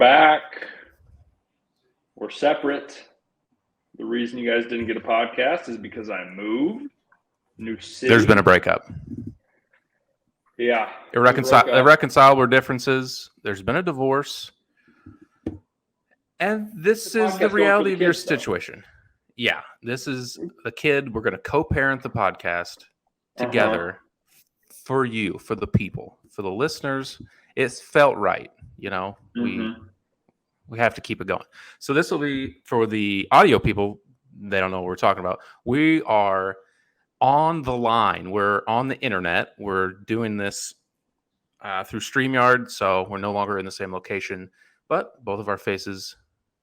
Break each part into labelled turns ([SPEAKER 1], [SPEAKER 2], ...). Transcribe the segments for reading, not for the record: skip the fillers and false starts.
[SPEAKER 1] back. We're separate. The reason you guys didn't get a podcast is because I moved. New city.
[SPEAKER 2] There's been a breakup.
[SPEAKER 1] Yeah.
[SPEAKER 2] Irreconcilable differences. There's been a divorce. And this is the reality of your situation. Yeah. This is the kid. We're going to co-parent the podcast together for you, for the people, for the listeners. It's felt right. You know, we have to keep it going. So this will be for the audio people. They don't know what we're talking about. We are on the line. We're on the internet. We're doing this through StreamYard. So we're no longer in the same location, but both of our faces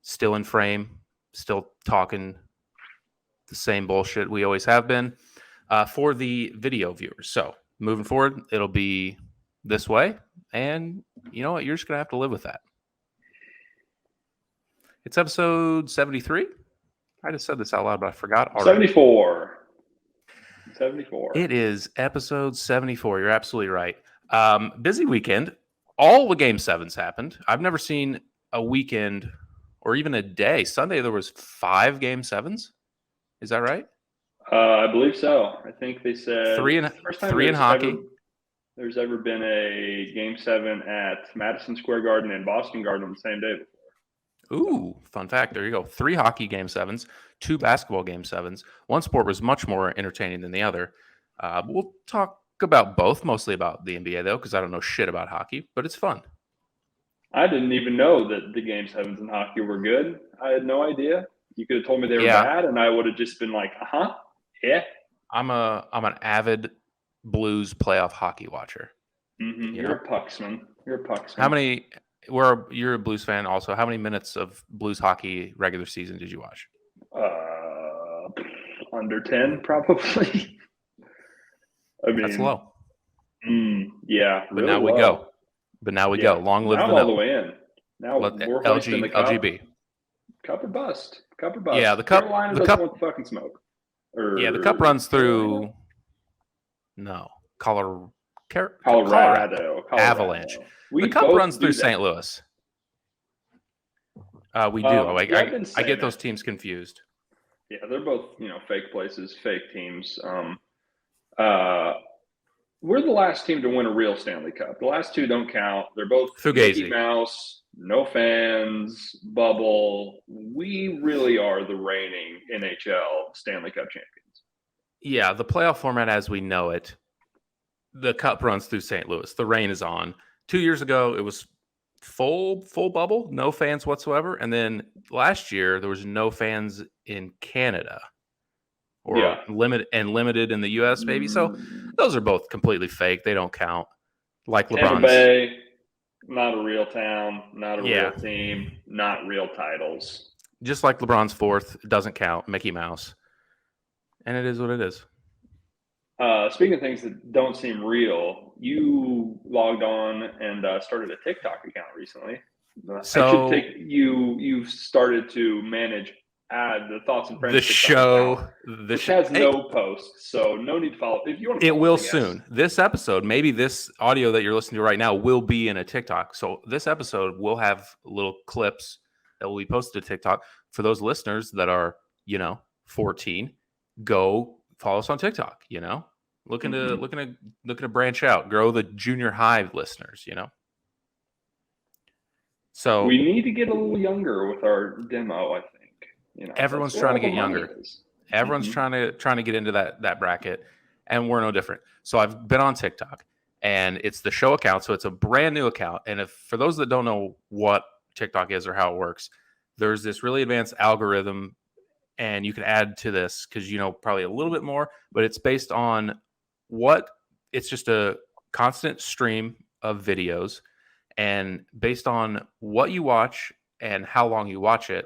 [SPEAKER 2] still in frame, still talking the same bullshit we always have been for the video viewers. So moving forward, it'll be this way. And you know what? You're just going to have to live with that. It's episode 73. I just said this out loud, but I forgot already.
[SPEAKER 1] 74.
[SPEAKER 2] It is episode 74. You're absolutely right. Busy weekend. All the Game 7s happened. I've never seen a weekend or even a day. Sunday, there was 5 Game 7s. Is that right?
[SPEAKER 1] I believe so. I think they said
[SPEAKER 2] three in hockey.
[SPEAKER 1] There's ever been a Game 7 at Madison Square Garden and Boston Garden on the same day before.
[SPEAKER 2] Ooh, fun fact. There you go. 3 hockey Game 7s, 2 basketball Game 7s. One sport was much more entertaining than the other. We'll talk about both, mostly about the NBA, though, because I don't know shit about hockey, but it's fun.
[SPEAKER 1] I didn't even know that the Game 7s in hockey were good. I had no idea. You could have told me they were bad, and I would have just been like, yeah.
[SPEAKER 2] I'm an avid Blues playoff hockey watcher.
[SPEAKER 1] You're a pucksman.
[SPEAKER 2] How many? You're a Blues fan also. How many minutes of Blues hockey regular season did you watch?
[SPEAKER 1] Under 10, probably. I mean,
[SPEAKER 2] that's low.
[SPEAKER 1] Yeah,
[SPEAKER 2] but now we go. Long live the
[SPEAKER 1] all the way in. Now we're hoisting the cup.
[SPEAKER 2] LGB.
[SPEAKER 1] Cup or bust.
[SPEAKER 2] Yeah, the cup.
[SPEAKER 1] Carolina
[SPEAKER 2] doesn't
[SPEAKER 1] want the fucking smoke.
[SPEAKER 2] The cup runs through. No, Colorado. Avalanche. The cup runs through St. Louis. We do. I get those teams confused.
[SPEAKER 1] Yeah, they're both fake places, fake teams. We're the last team to win a real Stanley Cup. The last 2 don't count. They're both Mickey Mouse, no fans, bubble. We really are the reigning NHL Stanley Cup champions.
[SPEAKER 2] Yeah, the playoff format as we know it, the cup runs through St. Louis. The rain is on. 2 years ago, it was full bubble, no fans whatsoever. And then last year, there was no fans in Canada. Or limited in the U.S., maybe. So those are both completely fake. They don't count. Like LeBron's.
[SPEAKER 1] Tampa Bay, not a real town, not a real team, not real titles.
[SPEAKER 2] Just like LeBron's 4th, it doesn't count. Mickey Mouse. And it is what it is.
[SPEAKER 1] Speaking of things that don't seem real, you logged on and started a TikTok account recently.
[SPEAKER 2] So
[SPEAKER 1] you've started to manage the Thoughts and Friends.
[SPEAKER 2] The show
[SPEAKER 1] has no posts, so no need to follow. If you want to,
[SPEAKER 2] it will soon. This episode, maybe this audio that you're listening to right now, will be in a TikTok. So this episode will have little clips that will be posted to TikTok for those listeners that are 14. Go follow us on TikTok. Looking to branch out, grow the junior high listeners. So
[SPEAKER 1] we need to get a little younger with our demo. I think.
[SPEAKER 2] Everyone's trying to get younger. Everyone's trying to get into that bracket, and we're no different. So I've been on TikTok, and it's the show account. So it's a brand new account. And for those that don't know what TikTok is or how it works, there's this really advanced algorithm, and you can add to this because probably a little bit more, but it's based on it's just a constant stream of videos, and based on what you watch and how long you watch it,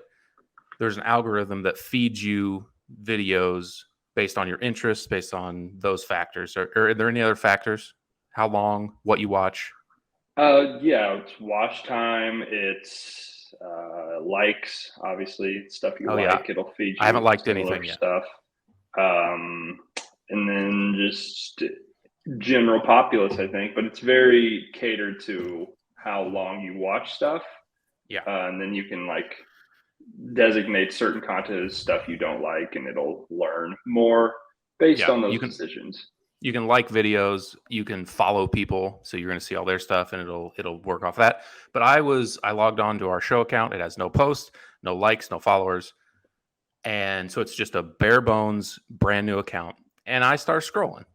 [SPEAKER 2] there's an algorithm that feeds you videos based on your interests, based on those factors. Are there any other factors? How long, what you watch?
[SPEAKER 1] It's watch time. It's likes, obviously, stuff you like.
[SPEAKER 2] Yeah.
[SPEAKER 1] It'll feed you.
[SPEAKER 2] I haven't liked anything yet.
[SPEAKER 1] Stuff. And then just general populace, I think. But it's very catered to how long you watch stuff.
[SPEAKER 2] Yeah.
[SPEAKER 1] And then you can like designate certain content as stuff you don't like, and it'll learn more based on those decisions.
[SPEAKER 2] You can like videos, you can follow people, so you're going to see all their stuff, and it'll work off that. But I logged on to our show account. It has no posts, no likes, no followers, and so it's just a bare bones, brand new account. And I start scrolling.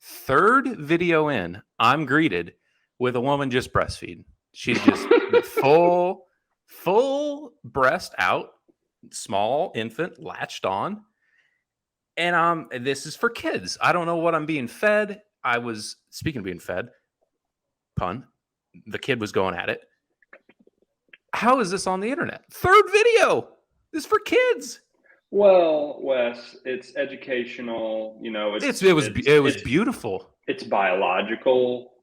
[SPEAKER 2] Third video in, I'm greeted with a woman just breastfeeding. She's just full breast out, small infant latched on. And this is for kids. I don't know what I'm being fed. Speaking of being fed, pun, the kid was going at it. How is this on the internet? Third video. This is for kids.
[SPEAKER 1] Well, Wes, it's educational. You know,
[SPEAKER 2] it was beautiful.
[SPEAKER 1] It's biological.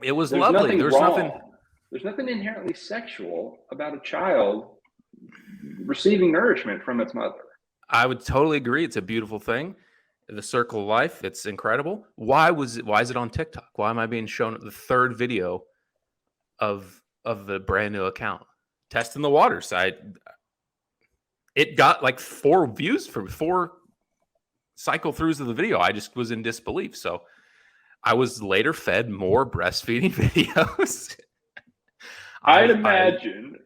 [SPEAKER 2] It was lovely. There's
[SPEAKER 1] nothing inherently sexual about a child receiving nourishment from its mother.
[SPEAKER 2] I would totally agree. It's a beautiful thing. The circle of life. It's incredible. Why is it on TikTok? Why am I being shown the third video of the brand new account? Testing the waters. It got like 4 views from 4 cycle throughs of the video. I just was in disbelief. So I was later fed more breastfeeding videos.
[SPEAKER 1] I'd imagine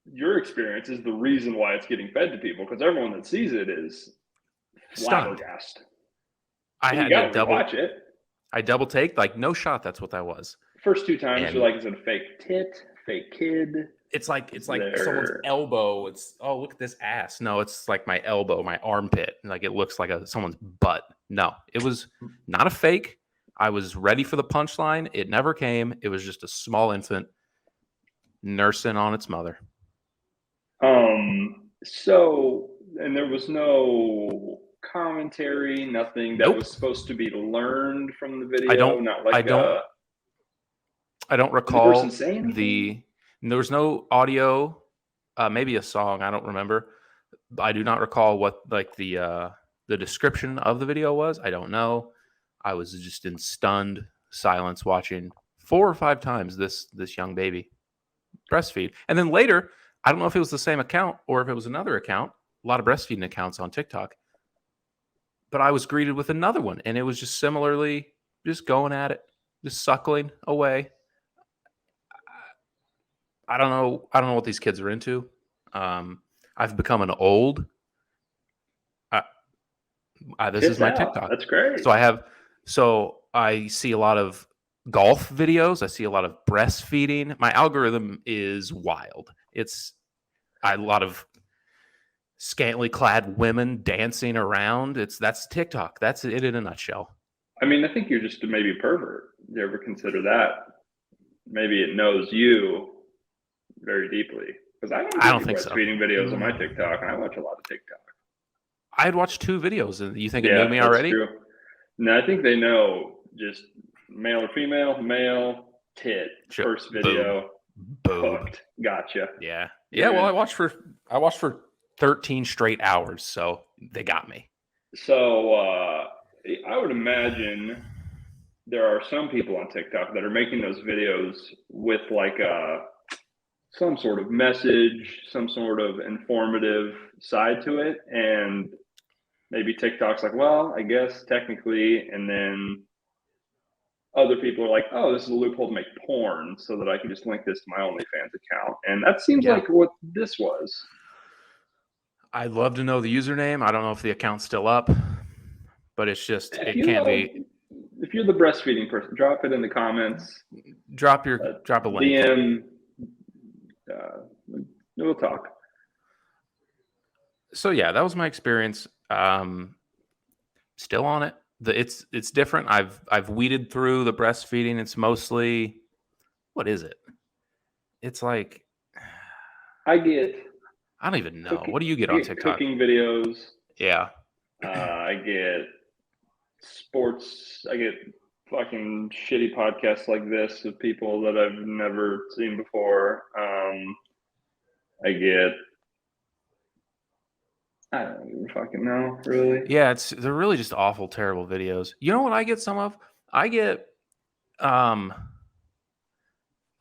[SPEAKER 1] your experience is the reason why it's getting fed to people, because everyone that sees it is flabbergasted.
[SPEAKER 2] I had to
[SPEAKER 1] watch it.
[SPEAKER 2] I double take, like, no shot. That's what that was.
[SPEAKER 1] First 2 times, you're like, is it a fake tit, fake kid?
[SPEAKER 2] It's like someone's elbow. It's, oh, look at this ass. No, it's like my elbow, my armpit. Like, it looks like someone's butt. No, it was not a fake. I was ready for the punchline. It never came. It was just a small infant nursing on its mother.
[SPEAKER 1] So, and there was no commentary, nothing that was supposed to be learned from the video.
[SPEAKER 2] I don't recall there was no audio, maybe a song. I don't remember. I do not recall what like the description of the video was. I don't know. I was just in stunned silence watching 4 or 5 times this young baby breastfeed. And then later, I don't know if it was the same account or if it was another account, a lot of breastfeeding accounts on TikTok, but I was greeted with another one, and it was just similarly just going at it, just suckling away. I don't know what these kids are into. I've become an old. This is my TikTok.
[SPEAKER 1] That's great.
[SPEAKER 2] So I see a lot of golf videos. I see a lot of breastfeeding. My algorithm is wild. It's a lot of scantily clad women dancing around. That's TikTok. That's it in a nutshell.
[SPEAKER 1] I mean, I think you're just maybe a pervert. You ever consider that? Maybe it knows you very deeply. Because I don't think so. Breastfeeding videos on my TikTok, and I watch a lot of TikTok.
[SPEAKER 2] I had watched 2 videos, and you think it knew me already?
[SPEAKER 1] True. No, I think they know just male or female, male, tit, first video, hooked. Gotcha.
[SPEAKER 2] Yeah. Well, I watched for 13 straight hours, so they got me.
[SPEAKER 1] So I would imagine there are some people on TikTok that are making those videos with like some sort of message, some sort of informative side to it, and maybe TikTok's like, well, I guess technically, and then other people are like, oh, this is a loophole to make porn so that I can just link this to my OnlyFans account. And that seems like what this was. I'd
[SPEAKER 2] love to know the username. I don't know if the account's still up, but it's just, it can't be.
[SPEAKER 1] If you're the breastfeeding person, drop it in the comments.
[SPEAKER 2] Drop a link.
[SPEAKER 1] DM. We'll talk.
[SPEAKER 2] So yeah, that was my experience. Still on it. It's different. I've weeded through the breastfeeding. It's mostly, what is it? It's like,
[SPEAKER 1] I
[SPEAKER 2] don't even know. What do you get on TikTok?
[SPEAKER 1] Cooking videos.
[SPEAKER 2] Yeah.
[SPEAKER 1] I get sports. I get fucking shitty podcasts like this of people that I've never seen before. I don't even fucking know, really.
[SPEAKER 2] Yeah, they're really just awful, terrible videos. You know what I get some of? I get like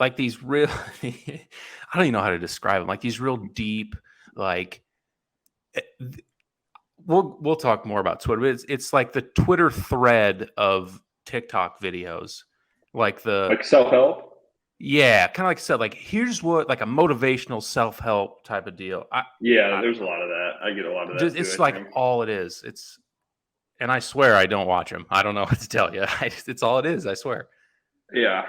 [SPEAKER 2] like these real, I don't even know how to describe them. Like these real deep, like we'll talk more about Twitter. But it's like the Twitter thread of TikTok videos, like
[SPEAKER 1] self-help.
[SPEAKER 2] Yeah, kind of like I said, like here's what, like a motivational self-help type of deal.
[SPEAKER 1] There's a lot of that. I get a lot of that too.
[SPEAKER 2] It's like all it is. And I swear I don't watch them. I don't know what to tell you. It's all it is. I swear.
[SPEAKER 1] Yeah.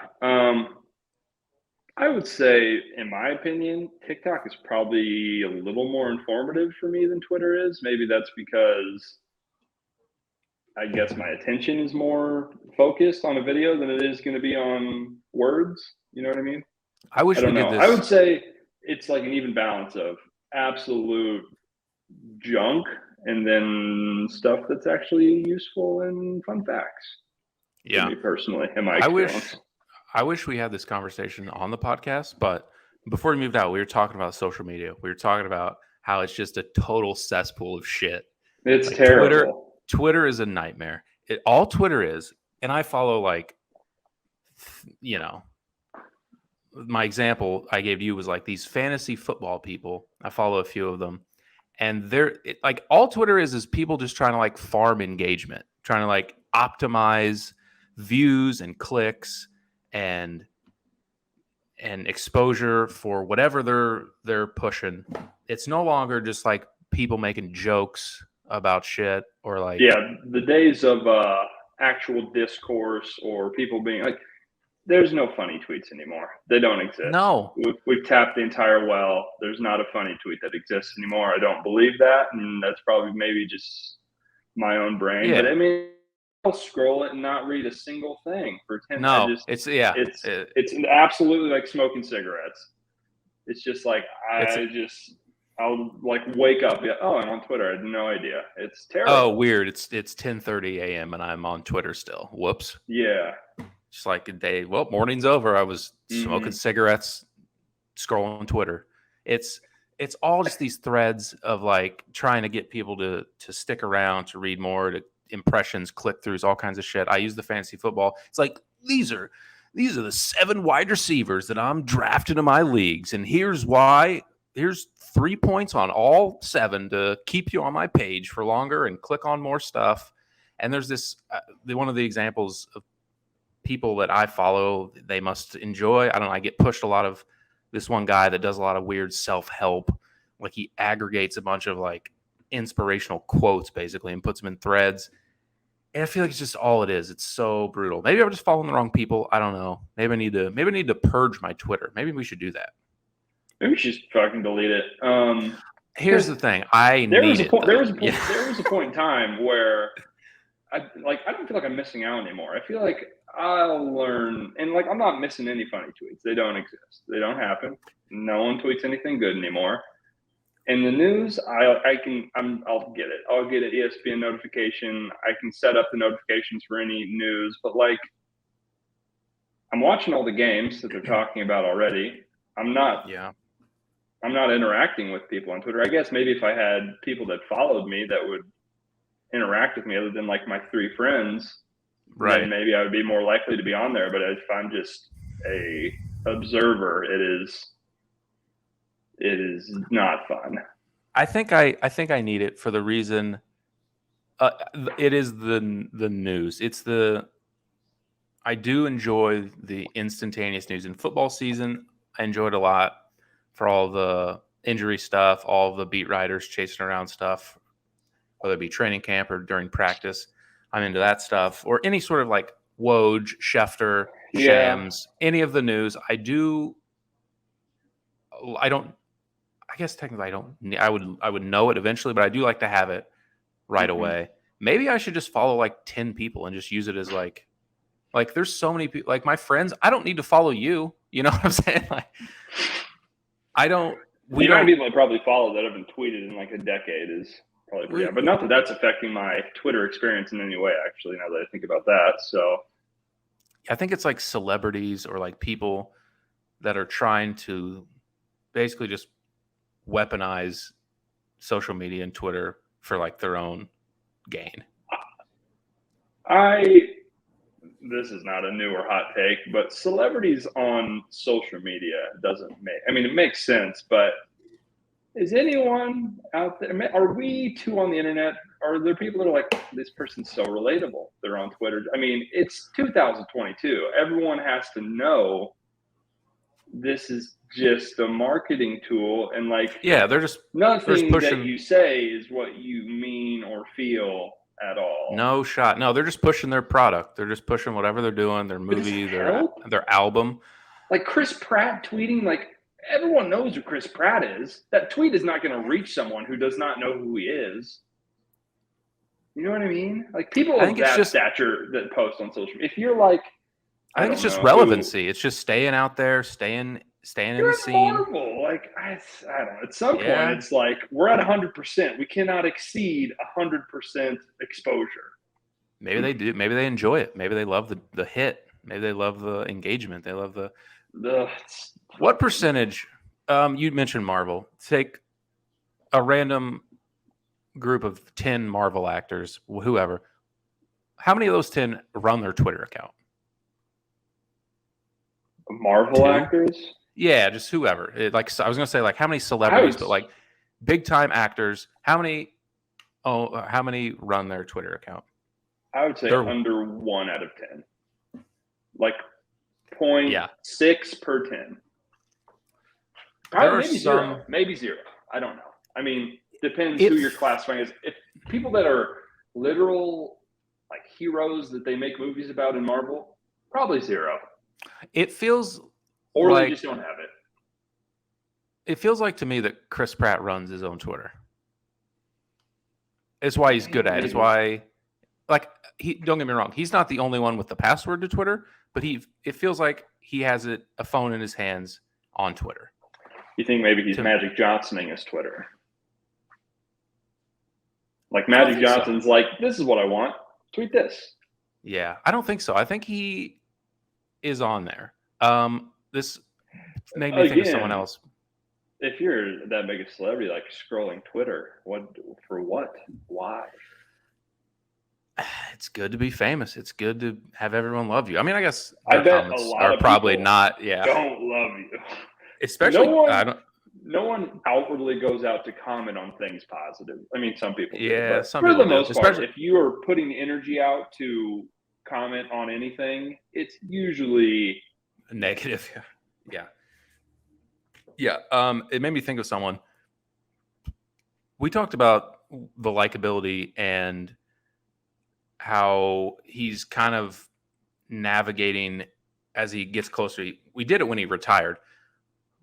[SPEAKER 1] I would say, in my opinion, TikTok is probably a little more informative for me than Twitter is. Maybe that's because I guess my attention is more focused on a video than it is going to be on words. You know what I mean?
[SPEAKER 2] I wish we did this.
[SPEAKER 1] I would say it's like an even balance of absolute junk and then stuff that's actually useful and fun facts.
[SPEAKER 2] Yeah.
[SPEAKER 1] For me personally, in my experience.
[SPEAKER 2] I wish we had this conversation on the podcast, but before we moved out, we were talking about social media. We were talking about how it's just a total cesspool of shit.
[SPEAKER 1] It's like terrible.
[SPEAKER 2] Twitter is a nightmare. All Twitter is, and I follow like, you know, my example I gave you was like these fantasy football people. I follow a few of them, and like all Twitter is people just trying to like farm engagement, trying to like optimize views and clicks and exposure for whatever they're pushing. It's no longer just like people making jokes about shit or like
[SPEAKER 1] the days of actual discourse or people being like, there's no funny tweets anymore. They don't exist.
[SPEAKER 2] No,
[SPEAKER 1] we've tapped the entire well. There's not a funny tweet that exists anymore. I don't believe that, and that's probably maybe just my own brain.
[SPEAKER 2] Yeah.
[SPEAKER 1] But I mean, I'll scroll it and not read a single thing for 10
[SPEAKER 2] minutes.
[SPEAKER 1] It's absolutely like smoking cigarettes. It's just like I'll like wake up. Oh, I'm on Twitter. I had no idea. It's terrible.
[SPEAKER 2] Oh, weird. It's 10:30 a.m. and I'm on Twitter still. Whoops.
[SPEAKER 1] Yeah.
[SPEAKER 2] Just like a day. Well, morning's over. I was smoking cigarettes, scrolling Twitter. It's all just these threads of like trying to get people to stick around, to read more, to impressions, click-throughs, all kinds of shit. I use the fantasy football. It's like these are the 7 wide receivers that I'm drafting in my leagues, and here's why. Here's 3 points on all 7 to keep you on my page for longer and click on more stuff. And there's this one of the examples of people that I follow, they must enjoy. I don't know. I get pushed a lot of this one guy that does a lot of weird self-help. Like he aggregates a bunch of like inspirational quotes basically and puts them in threads. And I feel like it's just all it is. It's so brutal. Maybe I'm just following the wrong people. I don't know. Maybe I need to purge my Twitter. Maybe we should do that.
[SPEAKER 1] Maybe we should just fucking delete it.
[SPEAKER 2] Here's the thing. There was a
[SPEAKER 1] point in time where I don't feel like I'm missing out anymore. I feel like I'll learn, and like I'm not missing any funny tweets. They don't exist. They don't happen. No one tweets anything good anymore. In the news, I'll get it. I'll get an ESPN notification. I can set up the notifications for any news, but like I'm watching all the games that they're talking about already. I'm not interacting with people on Twitter. I guess maybe if I had people that followed me that would interact with me other than like my 3 friends, right, then maybe I would be more likely to be on there. But if I'm just a observer, it is not fun.
[SPEAKER 2] I think I need it for the reason it is the news. I do enjoy the instantaneous news in football season. I enjoyed a lot for all the injury stuff, all the beat writers chasing around stuff, whether it be training camp or during practice. I'm into that stuff, or any sort of like Woj, Schefter, Shams, any of the news. I guess technically I would know it eventually, but I do like to have it right away. Maybe I should just follow like 10 people and just use it as like there's so many people, like my friends. I don't need to follow you. You know what I'm saying? Like
[SPEAKER 1] the amount of people I probably follow that haven't tweeted in like a decade is probably but not that that's affecting my Twitter experience in any way, actually, now that I think about that. So
[SPEAKER 2] I think it's like celebrities or like people that are trying to basically just weaponize social media and Twitter for like their own gain.
[SPEAKER 1] this is not a new or hot take, but celebrities on social media it makes sense, but is anyone out there, are we too on the internet? Are there people that are like, this person's so relatable, they're on Twitter? I mean, it's 2022. Everyone has to know this is just a marketing tool, and
[SPEAKER 2] they're just
[SPEAKER 1] nothing
[SPEAKER 2] pushing,
[SPEAKER 1] that you say is what you mean or feel at all.
[SPEAKER 2] No shot. No, they're just pushing their product. They're just pushing whatever they're doing, their movie, their album.
[SPEAKER 1] Like Chris Pratt tweeting, everyone knows who Chris Pratt is. That tweet is not going to reach someone who does not know who he is. You know what I mean? People of that stature that post on social media. If you're I
[SPEAKER 2] think it's just relevancy. It's just staying out there, staying in the scene.
[SPEAKER 1] Marvel. I don't know. At some point, it's we're at 100%. We cannot exceed 100% exposure.
[SPEAKER 2] Maybe they do. Maybe they enjoy it. Maybe they love the hit. Maybe they love the engagement. They love what percentage? You mentioned Marvel. Take a random group of 10 Marvel actors, whoever. How many of those 10 run their Twitter account?
[SPEAKER 1] Marvel actors?
[SPEAKER 2] Yeah, just whoever. I was going to say how many celebrities, but big time actors. How many run their Twitter account?
[SPEAKER 1] I would say under 1 out of 10. 0.6 per 10. Probably maybe zero. Maybe zero. I don't know. I mean, depends who you're classifying as. If people that are literal heroes that they make movies about in Marvel, probably zero.
[SPEAKER 2] It feels
[SPEAKER 1] or they just don't have it.
[SPEAKER 2] It feels like to me that Chris Pratt runs his own Twitter. It's why he's good at it. It's why don't get me wrong, he's not the only one with the password to Twitter, but it feels like he has a phone in his hands on Twitter.
[SPEAKER 1] You think maybe he's Magic Johnsoning his Twitter? Magic Johnson's this is what I want. Tweet this.
[SPEAKER 2] Yeah, I don't think so. I think he is on there. This made me think of someone else.
[SPEAKER 1] If you're that big a celebrity, scrolling Twitter, what? Why?
[SPEAKER 2] It's good to be famous. It's good to have everyone love you. I mean, I guess
[SPEAKER 1] I bet a lot
[SPEAKER 2] are
[SPEAKER 1] of
[SPEAKER 2] probably not. Yeah,
[SPEAKER 1] don't love you.
[SPEAKER 2] Especially
[SPEAKER 1] no one outwardly goes out to comment on things positive. I mean, some people do.
[SPEAKER 2] Yeah,
[SPEAKER 1] but for the most part, if you are putting energy out to comment on anything, it's usually
[SPEAKER 2] negative. Yeah. It made me think of someone. We talked about the likability and how he's kind of navigating as he gets closer. We did it when he retired.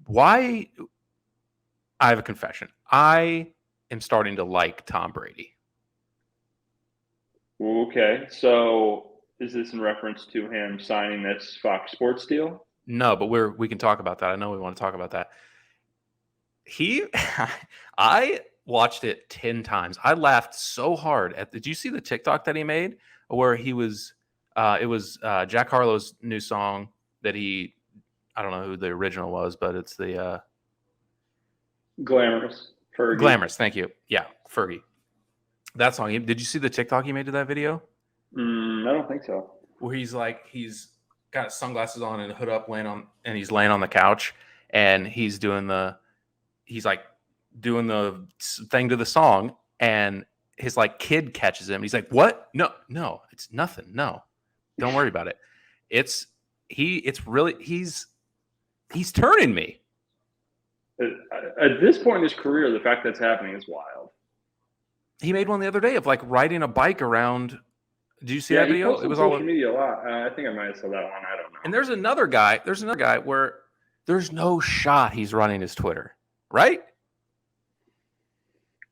[SPEAKER 2] Why? I have a confession. I am starting to like Tom Brady.
[SPEAKER 1] Okay, so is this in reference to him signing this Fox Sports deal?
[SPEAKER 2] No, but we can talk about that. I know we want to talk about that. I watched it 10 times. I laughed so hard did you see the TikTok that he made where he was it was Jack Harlow's new song that I don't know who the original was, but it's the
[SPEAKER 1] Glamorous. Fergie.
[SPEAKER 2] Glamorous, thank you. Yeah, Fergie. That song. Did you see the TikTok he made to that video?
[SPEAKER 1] I don't think so.
[SPEAKER 2] Where he's got his sunglasses on and a hood up, and he's laying on the couch, and he's doing the thing to the song, and his kid catches him. He's like, "What? No, it's nothing. No, don't worry about it. It's he's turning me."
[SPEAKER 1] At this point in his career, the fact that's happening is wild.
[SPEAKER 2] He made one the other day of riding a bike around. Did you see that video?
[SPEAKER 1] It was all social media a lot. I think I might have saw that one. I don't know.
[SPEAKER 2] And there's another guy where there's no shot he's running his Twitter, right?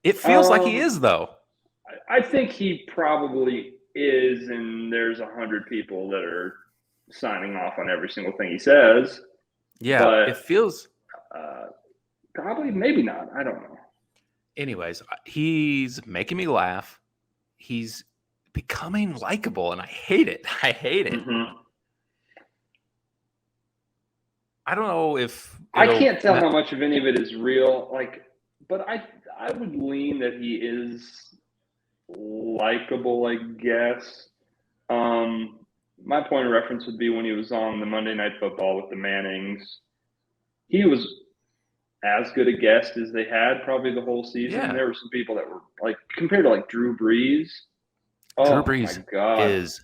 [SPEAKER 2] It feels like he is, though.
[SPEAKER 1] I think he probably is, and there's 100 people that are signing off on every single thing he says.
[SPEAKER 2] Yeah, but it feels
[SPEAKER 1] probably, maybe not. I don't know.
[SPEAKER 2] Anyways, he's making me laugh. He's becoming likable, and I hate it. Mm-hmm. I don't know if
[SPEAKER 1] I can't tell how much of any of it is real. But I would lean that he is likable, I guess. my point of reference would be when he was on the Monday Night Football with the Mannings. He was as good a guest as they had probably the whole season.
[SPEAKER 2] Yeah.
[SPEAKER 1] There were some people that were like, compared to like Drew Brees.
[SPEAKER 2] Drew
[SPEAKER 1] Oh
[SPEAKER 2] Brees
[SPEAKER 1] my God.
[SPEAKER 2] is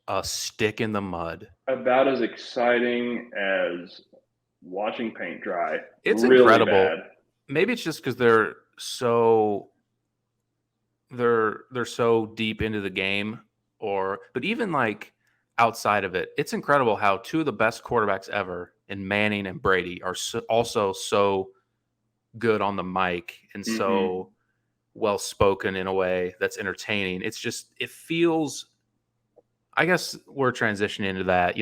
[SPEAKER 2] a stick in the mud.
[SPEAKER 1] About as exciting as watching paint dry.
[SPEAKER 2] It's
[SPEAKER 1] really
[SPEAKER 2] incredible.
[SPEAKER 1] Bad.
[SPEAKER 2] Maybe it's just because they're so deep into the game, but even like outside of it, it's incredible how two of the best quarterbacks ever in Manning and Brady are also so good on the mic and so well spoken in a way that's entertaining. It's just, it feels, I guess we're transitioning into that,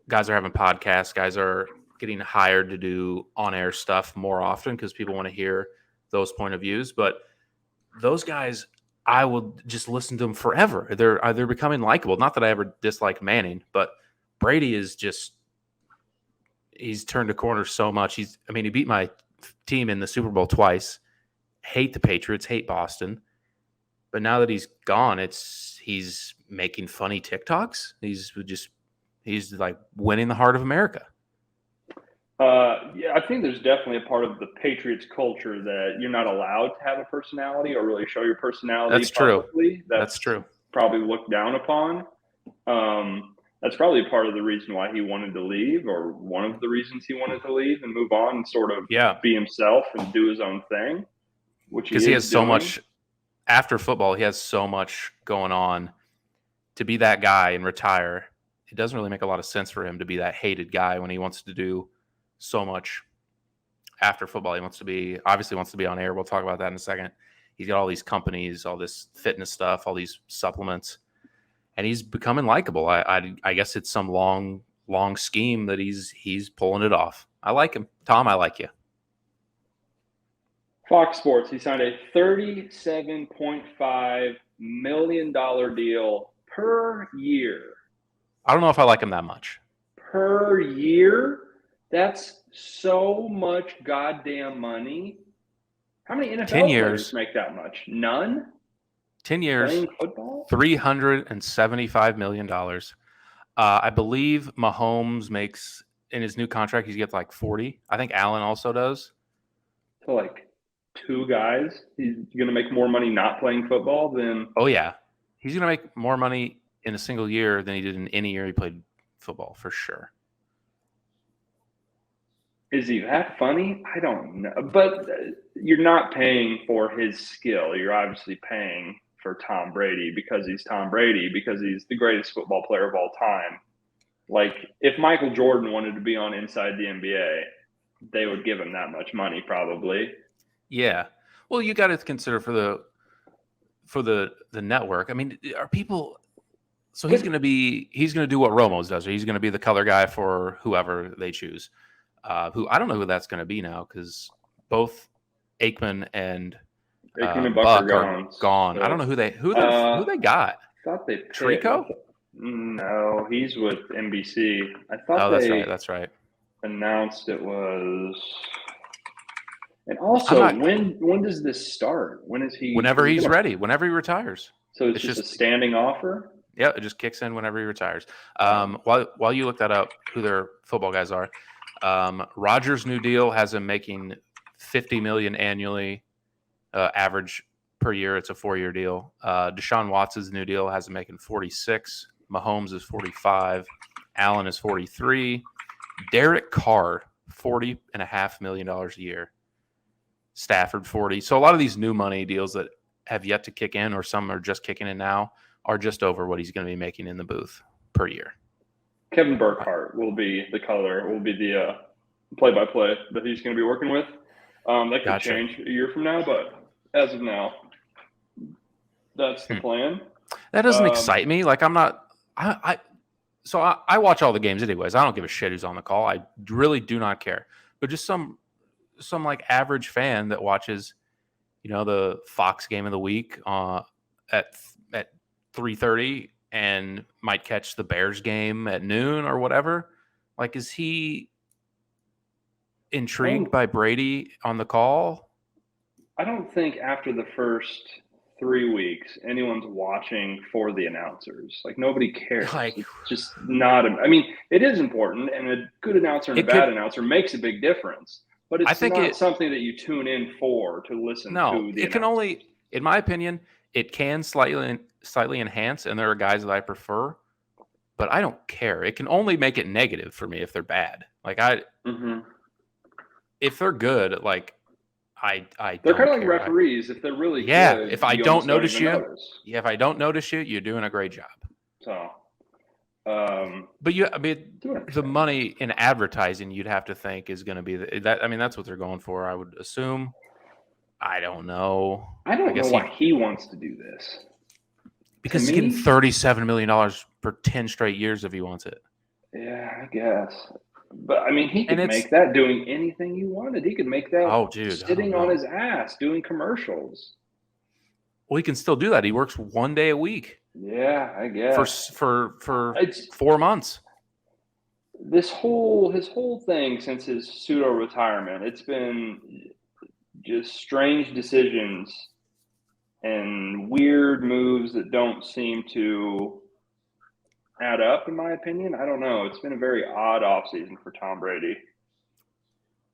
[SPEAKER 2] guys are having podcasts, guys are getting hired to do on-air stuff more often because people want to hear those point of views. But those guys, I will just listen to them forever. They're becoming likable. Not that I ever disliked Manning, but Brady is just, he's turned a corner so much. He beat my team in the Super Bowl twice. Hate the Patriots, hate Boston. But now that he's gone, he's making funny TikToks. He's like winning the heart of America.
[SPEAKER 1] Yeah, I think there's definitely a part of the Patriots culture that you're not allowed to have a personality or really show your personality
[SPEAKER 2] That's
[SPEAKER 1] publicly.
[SPEAKER 2] True. That's true.
[SPEAKER 1] Probably looked down upon. That's probably part of the reason why he wanted to leave, or one of the reasons he wanted to leave and move on and sort of be himself and do his own thing.
[SPEAKER 2] Because he has so much after football. He has so much going on. To be that guy and retire, it doesn't really make a lot of sense for him to be that hated guy when he wants to do so much after football. He obviously wants to be on air. We'll talk about that in a second. He's got all these companies, all this fitness stuff, all these supplements, and he's becoming likable. I guess it's some long scheme that he's pulling it off. I like him. Tom, I like you.
[SPEAKER 1] Fox Sports, he signed a $37.5 million deal per year.
[SPEAKER 2] I don't know if I like him that much.
[SPEAKER 1] Per year? That's so much goddamn money. How many NFL players make that much? None?
[SPEAKER 2] 10 years,
[SPEAKER 1] playing football?
[SPEAKER 2] $375 million. I believe Mahomes makes, in his new contract, he gets like 40. I think Allen also does.
[SPEAKER 1] So like two guys, he's going to make more money not playing football than...
[SPEAKER 2] Oh, yeah. He's going to make more money in a single year than he did in any year he played football, for sure.
[SPEAKER 1] Is he that funny? I don't know. But you're not paying for his skill. You're obviously paying for Tom Brady because he's Tom Brady, because he's the greatest football player of all time. Like, if Michael Jordan wanted to be on Inside the NBA, they would give him that much money probably.
[SPEAKER 2] Yeah. Well, you got to consider for the network. I mean, are people... So he's going to do what Romo's does. Or he's going to be the color guy for whoever they choose. Who I don't know who that's going to be now, because both Aikman and Buck are gone. So, I don't know who they got.
[SPEAKER 1] I thought they
[SPEAKER 2] Trico?
[SPEAKER 1] No, he's with NBC. I thought
[SPEAKER 2] that's right.
[SPEAKER 1] Announced it was. And also, when does this start? When is he?
[SPEAKER 2] Whenever he's ready. Whenever he retires.
[SPEAKER 1] So it's just a standing offer.
[SPEAKER 2] Yeah, it just kicks in whenever he retires. While you look that up, who their football guys are. Rodgers' new deal has him making $50 million annually, average per year. It's a 4-year deal. Deshaun Watson's new deal has him making 46. Mahomes is 45. Allen is 43. Derek Carr, $40.5 million a year. Stafford, 40. So a lot of these new money deals that have yet to kick in, or some are just kicking in now, are just over what he's going to be making in the booth per year.
[SPEAKER 1] Kevin Burkhardt will be the play-by-play that he's going to be working with. That could change a year from now, but as of now, that's the plan.
[SPEAKER 2] That doesn't excite me. Like, I'm not – I watch all the games anyways. I don't give a shit who's on the call. I really do not care. But just some like average fan that watches, the Fox game of the week at 3:30 and might catch the Bears game at noon or whatever. Like, is he intrigued by Brady on the call?
[SPEAKER 1] I don't think after the first 3 weeks anyone's watching for the announcers. Like, nobody cares.
[SPEAKER 2] Like,
[SPEAKER 1] it's just not. I mean, it is important, and a good announcer and a bad announcer makes a big difference. But it's not something that you tune in for to listen to.
[SPEAKER 2] No, it can only, in my opinion, it can slightly enhance, and there are guys that I prefer, but I don't care. It can only make it negative for me if they're bad. Like if they're good, like I
[SPEAKER 1] they're kind of like referees. If they're really good,
[SPEAKER 2] if I don't notice you, if I don't notice you, you're doing a great job.
[SPEAKER 1] So,
[SPEAKER 2] but I mean, the money in advertising, you'd have to think is going to be that. I mean, that's what they're going for, I would assume. I don't know.
[SPEAKER 1] I don't know why he wants to do this.
[SPEAKER 2] Because he's getting $37 million for 10 straight years if he wants it.
[SPEAKER 1] Yeah, I guess. But, I mean, he could make that doing anything he wanted. He could make that sitting on his ass doing commercials.
[SPEAKER 2] Well, he can still do that. He works 1 day a week.
[SPEAKER 1] Yeah, I guess.
[SPEAKER 2] For 4 months.
[SPEAKER 1] His whole thing since his pseudo-retirement, it's been just strange decisions and weird moves that don't seem to add up, in my opinion. I don't know. It's been a very odd offseason for Tom Brady.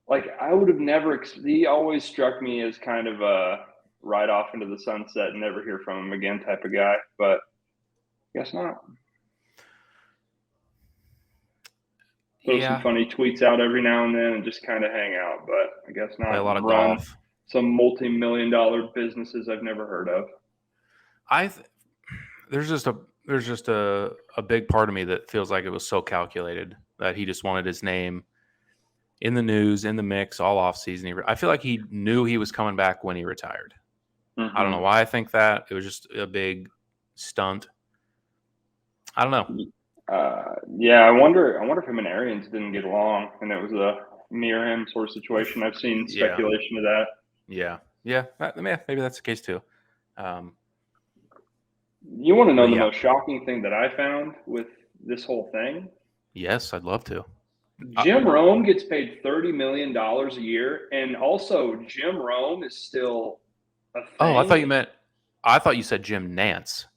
[SPEAKER 1] Like, I would have never – he always struck me as kind of a ride off into the sunset and never hear from him again type of guy, but I guess not. Throw some funny tweets out every now and then and just kind of hang out, but I guess not.
[SPEAKER 2] Play a lot of golf.
[SPEAKER 1] Some multi-million-dollar businesses I've never heard of.
[SPEAKER 2] There's just a big part of me that feels like it was so calculated that he just wanted his name in the news, in the mix, all off season. I feel like he knew he was coming back when he retired. Mm-hmm. I don't know why I think that. It was just a big stunt. I don't know.
[SPEAKER 1] Yeah, I wonder if him and Arians didn't get along, and it was a me or him sort of situation. I've seen speculation of that.
[SPEAKER 2] Yeah. Maybe that's the case too.
[SPEAKER 1] You want to know the most shocking thing that I found with this whole thing?
[SPEAKER 2] Yes, I'd love to.
[SPEAKER 1] Jim Rome gets paid $30 million a year, and also Jim Rome is still a thing.
[SPEAKER 2] Oh, I thought you said Jim Nance.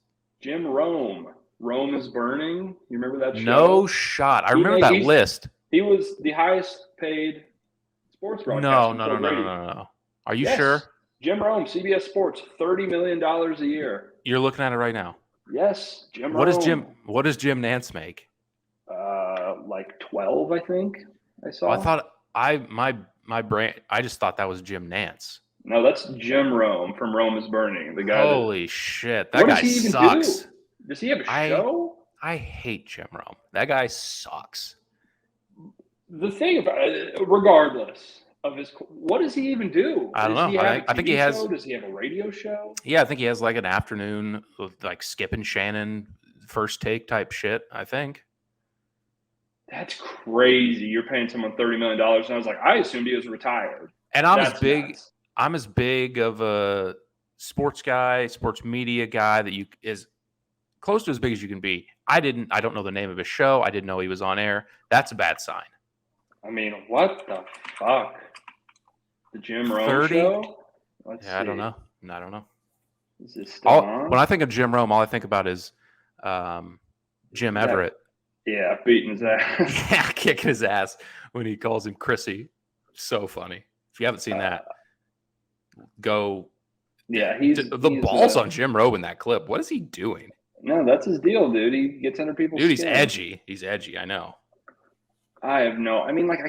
[SPEAKER 1] Jim Rome. Rome is Burning. You remember that show?
[SPEAKER 2] No shot. I remember that list.
[SPEAKER 1] He was the highest paid sports broadcaster.
[SPEAKER 2] No. Are you sure?
[SPEAKER 1] Jim Rome, CBS Sports, $30 million a year.
[SPEAKER 2] You're looking at it right now.
[SPEAKER 1] Yes, Jim Rome.
[SPEAKER 2] What does Jim Nance make?
[SPEAKER 1] Like 12, I think. I saw.
[SPEAKER 2] I thought my brain. I just thought that was Jim Nance.
[SPEAKER 1] No, that's Jim Rome from Rome is Burning. The guy.
[SPEAKER 2] Holy shit, that guy sucks.
[SPEAKER 1] Does he have a show?
[SPEAKER 2] I hate Jim Rome. That guy sucks.
[SPEAKER 1] The thing about it, regardless of what does he even do?
[SPEAKER 2] I don't know. I think he has.
[SPEAKER 1] Does he have a radio show?
[SPEAKER 2] Yeah, I think he has like an afternoon, like Skip and Shannon first take type shit. I think.
[SPEAKER 1] That's crazy. You're paying someone $30 million, and I was like, I assumed he was retired.
[SPEAKER 2] And I'm as big of a sports guy, sports media guy that is close to as big as you can be. I don't know the name of his show. I didn't know he was on air. That's a bad sign.
[SPEAKER 1] I mean, what the fuck? The Jim Rome show? Let's see.
[SPEAKER 2] I don't know. I don't know.
[SPEAKER 1] Is this still on?
[SPEAKER 2] When I think of Jim Rome, all I think about is Jim Everett.
[SPEAKER 1] Yeah, beating his ass.
[SPEAKER 2] Yeah, kicking his ass when he calls him Chrissy. So funny. If you haven't seen that, go.
[SPEAKER 1] Yeah,
[SPEAKER 2] the balls on Jim Rome in that clip. What is he doing?
[SPEAKER 1] No, that's his deal, dude. He gets under people's skin.
[SPEAKER 2] He's edgy. He's edgy. I know.
[SPEAKER 1] I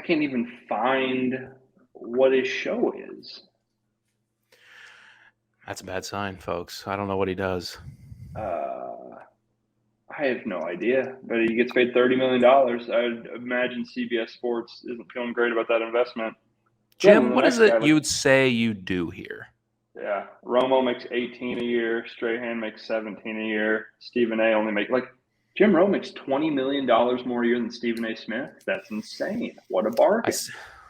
[SPEAKER 1] can't even find what his show is.
[SPEAKER 2] That's a bad sign, folks. I don't know what he does.
[SPEAKER 1] I have no idea, but he gets paid $30 million. I'd imagine CBS Sports isn't feeling great about that investment.
[SPEAKER 2] Jim, what is it you'd say you do here?
[SPEAKER 1] Yeah, Romo makes 18 a year. Strahan makes 17 a year. Stephen A. only makes Jim Rome makes $20 million more a year than Stephen A. Smith. That's insane. What a bargain.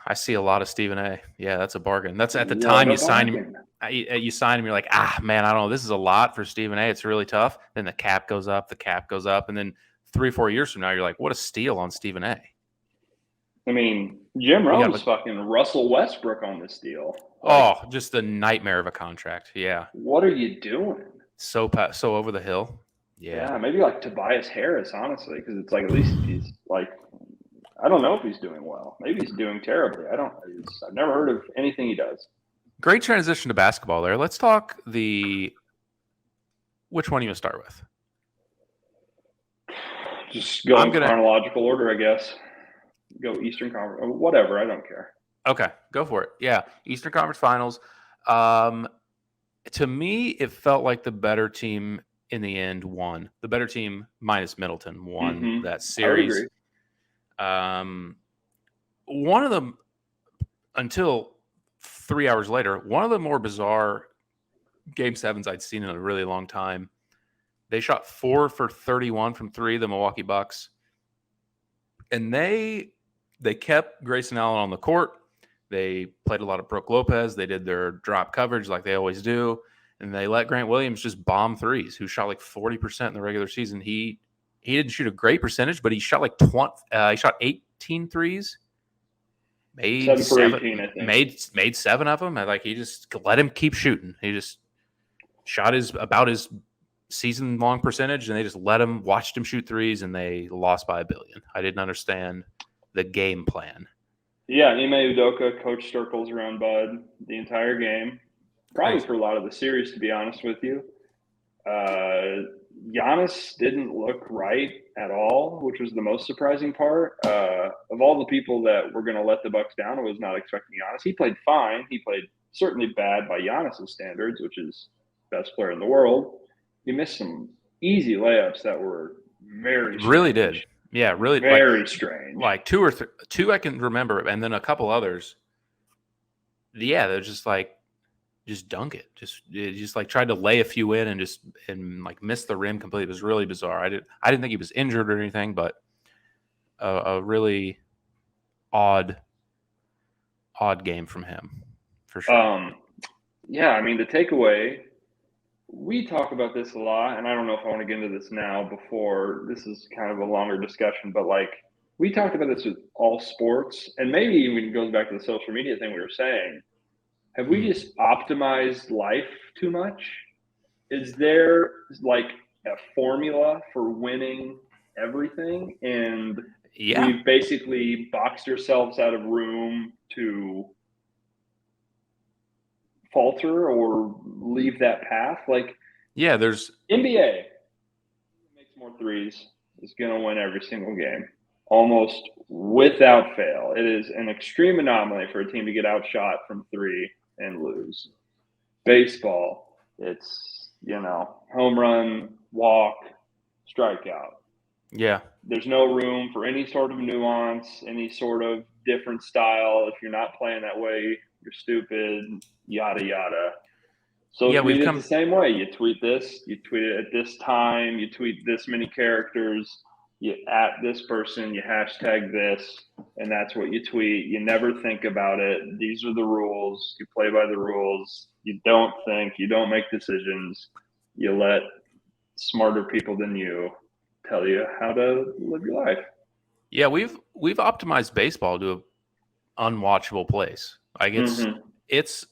[SPEAKER 2] I see a lot of Stephen A. Yeah, that's a bargain. That's at the time you sign him. You sign him, you're like, man, I don't know. This is a lot for Stephen A. It's really tough. Then the cap goes up, and then 3-4 years from now, you're like, what a steal on Stephen A.
[SPEAKER 1] I mean, Jim Rome's fucking Russell Westbrook on this deal.
[SPEAKER 2] Like, just a nightmare of a contract. Yeah.
[SPEAKER 1] What are you doing?
[SPEAKER 2] So over the hill.
[SPEAKER 1] Yeah, maybe like Tobias Harris, honestly, because it's like at least he's like, I don't know if he's doing well. Maybe he's doing terribly. I've never heard of anything he does.
[SPEAKER 2] Great transition to basketball there. Let's talk which one do you want to start with?
[SPEAKER 1] Just go in chronological order, I guess. Go Eastern Conference, or whatever. I don't care.
[SPEAKER 2] Okay, go for it. Yeah, Eastern Conference Finals. To me, it felt like the better team in the end won. The better team minus Middleton won that series.
[SPEAKER 1] I would agree.
[SPEAKER 2] One of them, until 3 hours later, one of the more bizarre Game 7s I'd seen in a really long time. They shot 4 for 31 from 3, the Milwaukee Bucks. And they kept Grayson Allen on the court. They played a lot of Brook Lopez. They did their drop coverage like they always do. And they let Grant Williams just bomb threes, who shot like 40% in the regular season. He didn't shoot a great percentage, but he shot like 18 threes. Made
[SPEAKER 1] 7 for 18, I think.
[SPEAKER 2] Made 7 of them. Like, he just let him keep shooting. He just shot about his season-long percentage, and they just watched him shoot threes, and they lost by $1 billion. I didn't understand the game plan.
[SPEAKER 1] Yeah, Ime Udoka coached circles around Bud the entire game. Probably for a lot of the series, to be honest with you. Giannis didn't look right at all, which was the most surprising part. Of all the people that were going to let the Bucks down, I was not expecting Giannis. He played fine. He played certainly bad by Giannis's standards, which is best player in the world. He missed some easy layups that were very strange.
[SPEAKER 2] Really did. Yeah, really.
[SPEAKER 1] Very strange.
[SPEAKER 2] Like two I can remember, and then a couple others. Yeah, they're just like, just dunk it. Just like tried to lay a few in and like miss the rim completely. It was really bizarre. I didn't think he was injured or anything, but a really odd game from him for sure.
[SPEAKER 1] Yeah, I mean, the takeaway, we talk about this a lot, and I don't know if I want to get into this now before this is kind of a longer discussion, but like, we talked about this with all sports, and maybe even goes back to the social media thing we were saying. Have we just optimized life too much? Is there like a formula for winning everything? And we've basically boxed ourselves out of room to falter or leave that path. Like,
[SPEAKER 2] there's
[SPEAKER 1] NBA makes more threes is going to win every single game, almost without fail. It is an extreme anomaly for a team to get outshot from 3 and lose. Baseball, it's, home run, walk, strikeout.
[SPEAKER 2] Yeah.
[SPEAKER 1] There's no room for any sort of nuance, any sort of different style. If you're not playing that way, you're stupid, yada, yada. So we've come the same way. You tweet this, you tweet it at this time, you tweet this many characters, you at this person, you hashtag this, and that's what you tweet. You never think about it. These are the rules. You play by the rules. You don't think. You don't make decisions. You let smarter people than you tell you how to live your life.
[SPEAKER 2] Yeah, we've optimized baseball to an unwatchable place. Like, it's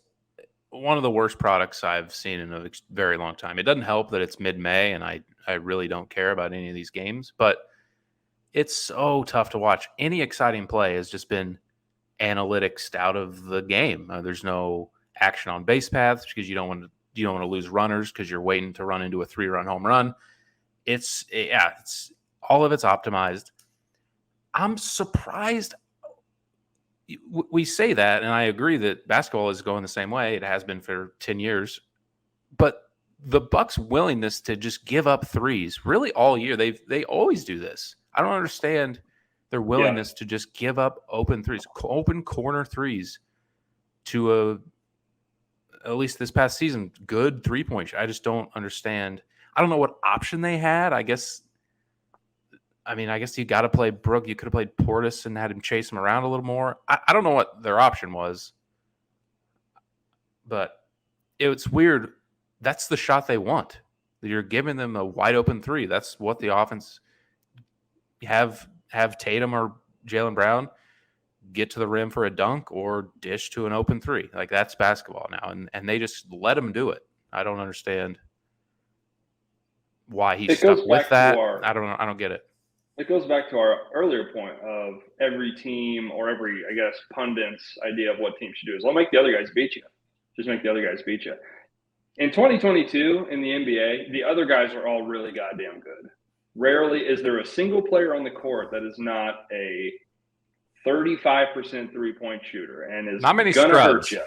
[SPEAKER 2] one of the worst products I've seen in a very long time. It doesn't help that it's mid-May, and I really don't care about any of these games, but it's so tough to watch. Any exciting play has just been analytics out of the game. There's no action on base paths because you don't want to lose runners because you're waiting to run into a 3-run home run. It's all of it's optimized. I'm surprised. We say that, and I agree that basketball is going the same way. It has been for 10 years. But the Bucks' willingness to just give up threes really all year, they always do this. I don't understand their willingness to just give up open threes, open corner threes to at least this past season, good three-point shot. I just don't understand. I don't know what option they had. I guess you got to play Brook. You could have played Portis and had him chase him around a little more. I don't know what their option was, but it's weird. That's the shot they want. You're giving them a wide open 3. That's what the offense have Tatum or Jaylen Brown get to the rim for a dunk or dish to an open three. Like, that's basketball now, and they just let him do it. I don't understand why he stuck with that. I don't get it.
[SPEAKER 1] It goes back to our earlier point of every team or every, I guess, pundit's idea of what teams should do is, well, make the other guys beat you. Just make the other guys beat you. In 2022 in the NBA, the other guys are all really goddamn good. Rarely is there a single player on the court that is not a 35% three-point shooter and is
[SPEAKER 2] not many
[SPEAKER 1] gonna
[SPEAKER 2] scrubs.
[SPEAKER 1] hurt you.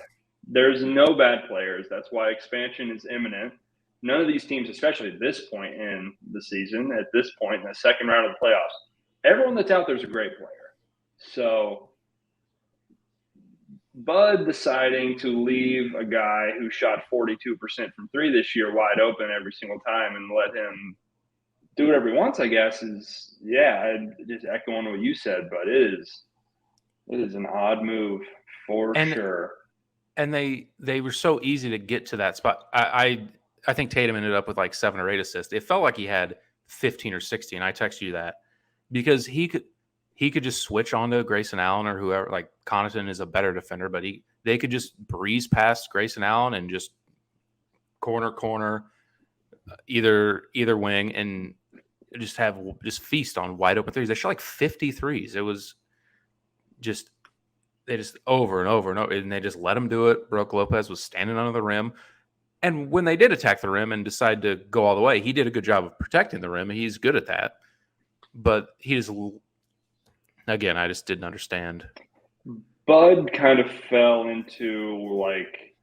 [SPEAKER 1] There's no bad players. That's why expansion is imminent. None of these teams, especially at this point in the season, at this point in the second round of the playoffs, everyone that's out there is a great player. So Bud deciding to leave a guy who shot 42% from three this year wide open every single time and let him do whatever he wants, I guess, is, just echoing what you said, but it is an odd move for sure.
[SPEAKER 2] And they were so easy to get to that spot. I think Tatum ended up with like 7 or 8 assists. It felt like he had 15 or 16. I texted you that because he could just switch onto Grayson Allen or whoever. Like, Connaughton is a better defender, but they could just breeze past Grayson Allen and just corner either wing and just feast on wide open threes. They shot like 50 threes. It was just they just over and over and over, and they just let him do it. Brook Lopez was standing under the rim. And when they did attack the rim and decide to go all the way, he did a good job of protecting the rim. He's good at that. But I just didn't understand.
[SPEAKER 1] Bud kind of fell into, like,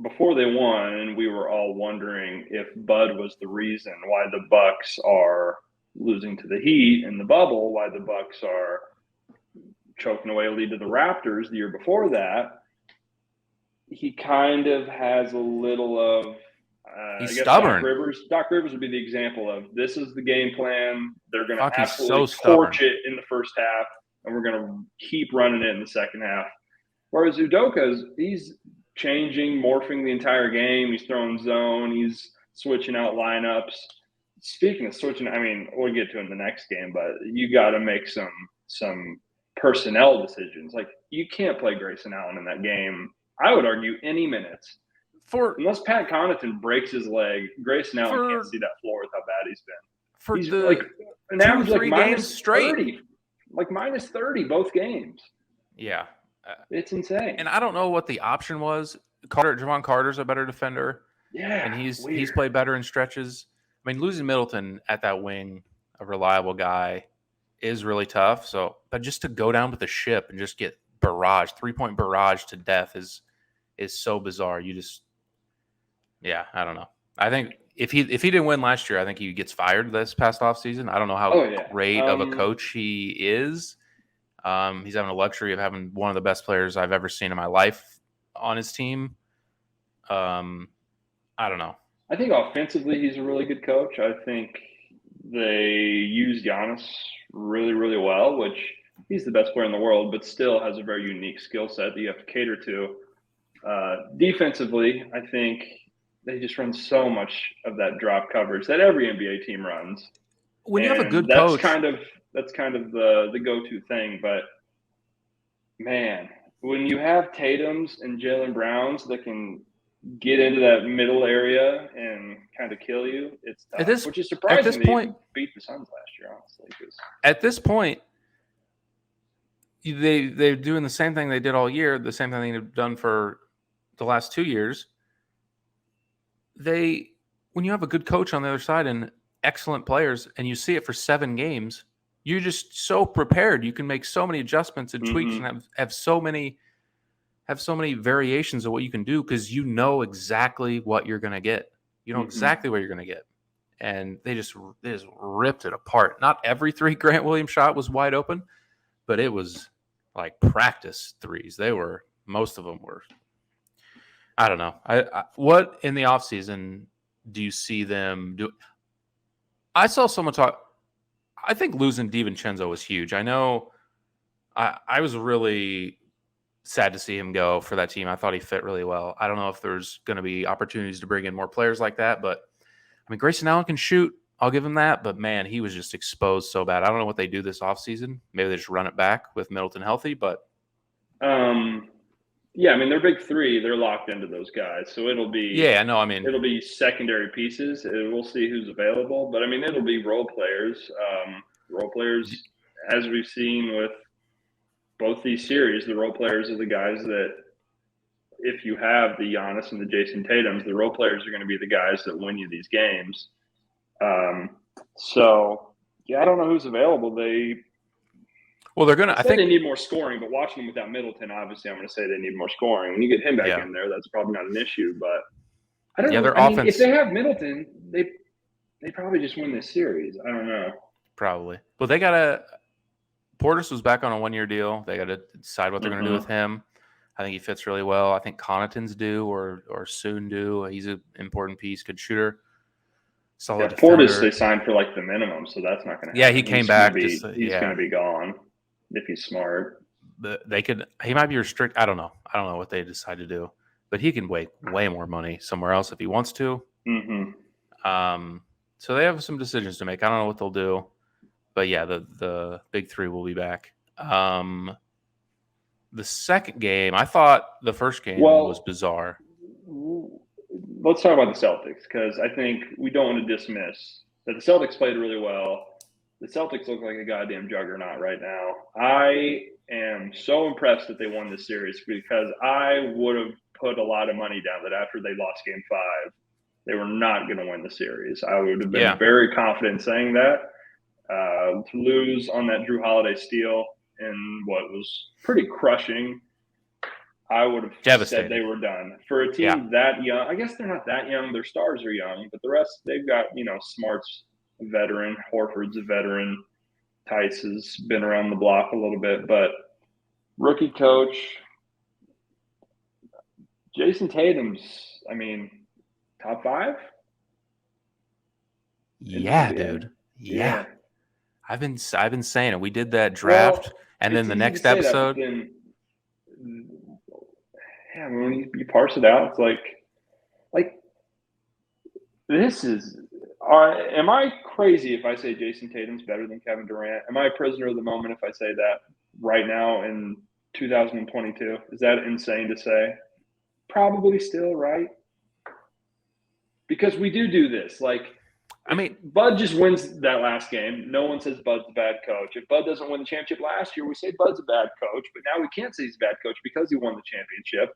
[SPEAKER 1] before they won, and we were all wondering if Bud was the reason why the Bucks are losing to the Heat in the bubble, why the Bucks are choking away a lead to the Raptors the year before that. He kind of has a little of
[SPEAKER 2] he's stubborn.
[SPEAKER 1] Doc Rivers would be the example of, this is the game plan. They're going to absolutely
[SPEAKER 2] torch
[SPEAKER 1] it in the first half, and we're going to keep running it in the second half. Whereas Udoka, he's changing, morphing the entire game. He's throwing zone. He's switching out lineups. Speaking of switching, I mean, we'll get to it in the next game, but you got to make some personnel decisions. Like, you can't play Grayson Allen in that game. I would argue any minutes. Unless Pat Connaughton breaks his leg, Grayson Allen can't see that floor with how bad he's been. He's like an average like minus straight. 30, like minus 30 both games.
[SPEAKER 2] Yeah,
[SPEAKER 1] it's insane.
[SPEAKER 2] And I don't know what the option was. Javon Carter's a better defender.
[SPEAKER 1] Yeah,
[SPEAKER 2] and he's played better in stretches. I mean, losing Middleton at that wing, a reliable guy, is really tough. So, but just to go down with the ship and just get 3-point barrage to death is so bizarre. I don't know. I think if he didn't win last year, I think he gets fired this past offseason. I don't know how great of a coach he is. He's having the luxury of having one of the best players I've ever seen in my life on his team. I don't know.
[SPEAKER 1] I think offensively he's a really good coach. I think they use Giannis really, really well, which he's the best player in the world, but still has a very unique skill set that you have to cater to. Defensively, I think they just run so much of that drop coverage that every NBA team runs.
[SPEAKER 2] When you have a good coach,
[SPEAKER 1] that's kind of the go-to thing. But man, when you have Tatums and Jaylen Browns that can get into that middle area and kind of kill you, it's tough, which is surprising.
[SPEAKER 2] At this point,
[SPEAKER 1] beat the Suns last year, honestly.
[SPEAKER 2] At this point, they're doing the same thing they did all year, the same thing they've done for the last 2 years. When you have a good coach on the other side and excellent players, and you see it for 7 games, you're just so prepared. You can make so many adjustments and tweaks and have so many variations of what you can do because you know exactly what you're going to get. You know exactly what you're going to get. And they just ripped it apart. Not every 3 Grant Williams shot was wide open, but it was like practice threes. Most of them were. I don't know. What in the offseason do you see them do? I saw someone talk. I think losing DiVincenzo was huge. I know I was really sad to see him go for that team. I thought he fit really well. I don't know if there's going to be opportunities to bring in more players like that, but I mean, Grayson Allen can shoot. I'll give him that, but man, he was just exposed so bad. I don't know what they do this offseason. Maybe they just run it back with Middleton healthy, but
[SPEAKER 1] Yeah, I mean, they're big three. They're locked into those guys. So it'll be it'll be secondary pieces. We'll see who's available. But, I mean, it'll be role players. Role players, as we've seen with both these series, the role players are the guys that if you have the Giannis and the Jason Tatums, the role players are going to be the guys that win you these games. So, yeah, I don't know who's available.
[SPEAKER 2] They're gonna. I think
[SPEAKER 1] they need more scoring, but watching them without Middleton, obviously, I'm going to say they need more scoring. When you get him back in there, that's probably not an issue. But I don't know.
[SPEAKER 2] Their offense.
[SPEAKER 1] If they have Middleton, they probably just win this series. I don't know.
[SPEAKER 2] Probably. But they gotta. Portis was back on a 1-year deal. They got to decide what they're going to do with him. I think he fits really well. I think Connaughton's due or soon due. He's an important piece, good shooter. Solid defender.
[SPEAKER 1] Portis they signed for like the minimum, so that's not going to happen.
[SPEAKER 2] Yeah, he came back.
[SPEAKER 1] He's going to be gone if he's smart.
[SPEAKER 2] He might be restricted. I don't know what they decide to do, but he can make way more money somewhere else if he wants to. So they have some decisions to make. I don't know what they'll do, but yeah, the big three will be back. The second game, I thought the first game was bizarre.
[SPEAKER 1] Let's talk about the Celtics, because I think we don't want to dismiss that the Celtics played really well. The Celtics look like a goddamn juggernaut right now. I am so impressed that they won this series, because I would have put a lot of money down that after they lost Game 5, they were not going to win the series. I would have been very confident saying that. To lose on that Drew Holiday steal in what was pretty crushing, I would have said they were done. For a team that young, I guess they're not that young. Their stars are young, but the rest, they've got, Smart's a veteran, Horford's a veteran, Tice has been around the block a little bit, but rookie coach, Jason Tatum's, top 5?
[SPEAKER 2] Yeah, dude. Yeah. I've been saying it. We did that draft, and then the next episode.
[SPEAKER 1] When you parse it out, it's like this is. Am I crazy if I say Jason Tatum's better than Kevin Durant? Am I a prisoner of the moment if I say that right now in 2022? Is that insane to say? Probably still, right? Because we do this. Bud just wins that last game. No one says Bud's a bad coach. If Bud doesn't win the championship last year, we say Bud's a bad coach. But now we can't say he's a bad coach because he won the championship.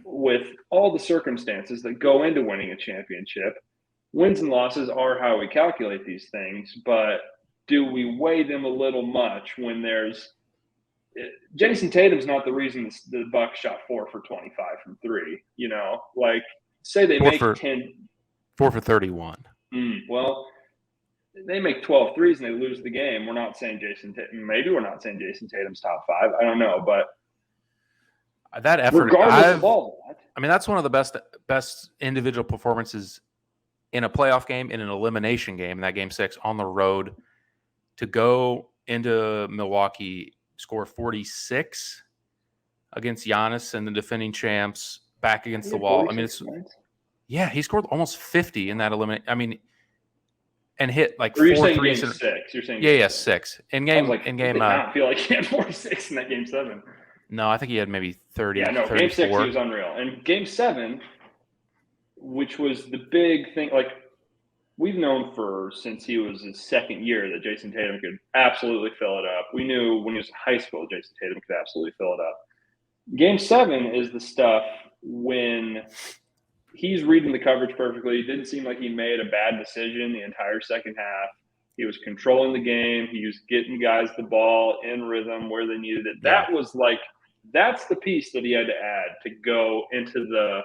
[SPEAKER 1] With all the circumstances that go into winning a championship, wins and losses are how we calculate these things. But do we weigh them a little much when there's – Jason Tatum's not the reason the Bucks shot 4 for 25 from 3. Say they make 10 –
[SPEAKER 2] 4 for 31.
[SPEAKER 1] Well, they make 12 threes and they lose the game. We're not saying Jason Tatum. Maybe we're not saying Jason Tatum's top 5. I don't know, but
[SPEAKER 2] that effort,
[SPEAKER 1] regardless of all that,
[SPEAKER 2] that's one of the best individual performances in a playoff game, in an elimination game, in that Game 6 on the road, to go into Milwaukee, score 46 against Giannis and the defending champs, back against the wall. He scored almost 50 in that elimination. And hit like 4 threes.
[SPEAKER 1] Game 6. You're saying
[SPEAKER 2] 6. In game,
[SPEAKER 1] did not feel like he had 46 in that Game 7.
[SPEAKER 2] No, I think he had maybe 30.
[SPEAKER 1] Yeah, no, 34. Game 6 he was unreal. And Game 7, which was the big thing, we've known since he was his second year that Jason Tatum could absolutely fill it up. We knew when he was in high school Jason Tatum could absolutely fill it up. Game 7 is the stuff when he's reading the coverage perfectly. It didn't seem like he made a bad decision the entire second half. He was controlling the game. He was getting guys the ball in rhythm where they needed it. That's the piece that he had to add to go into the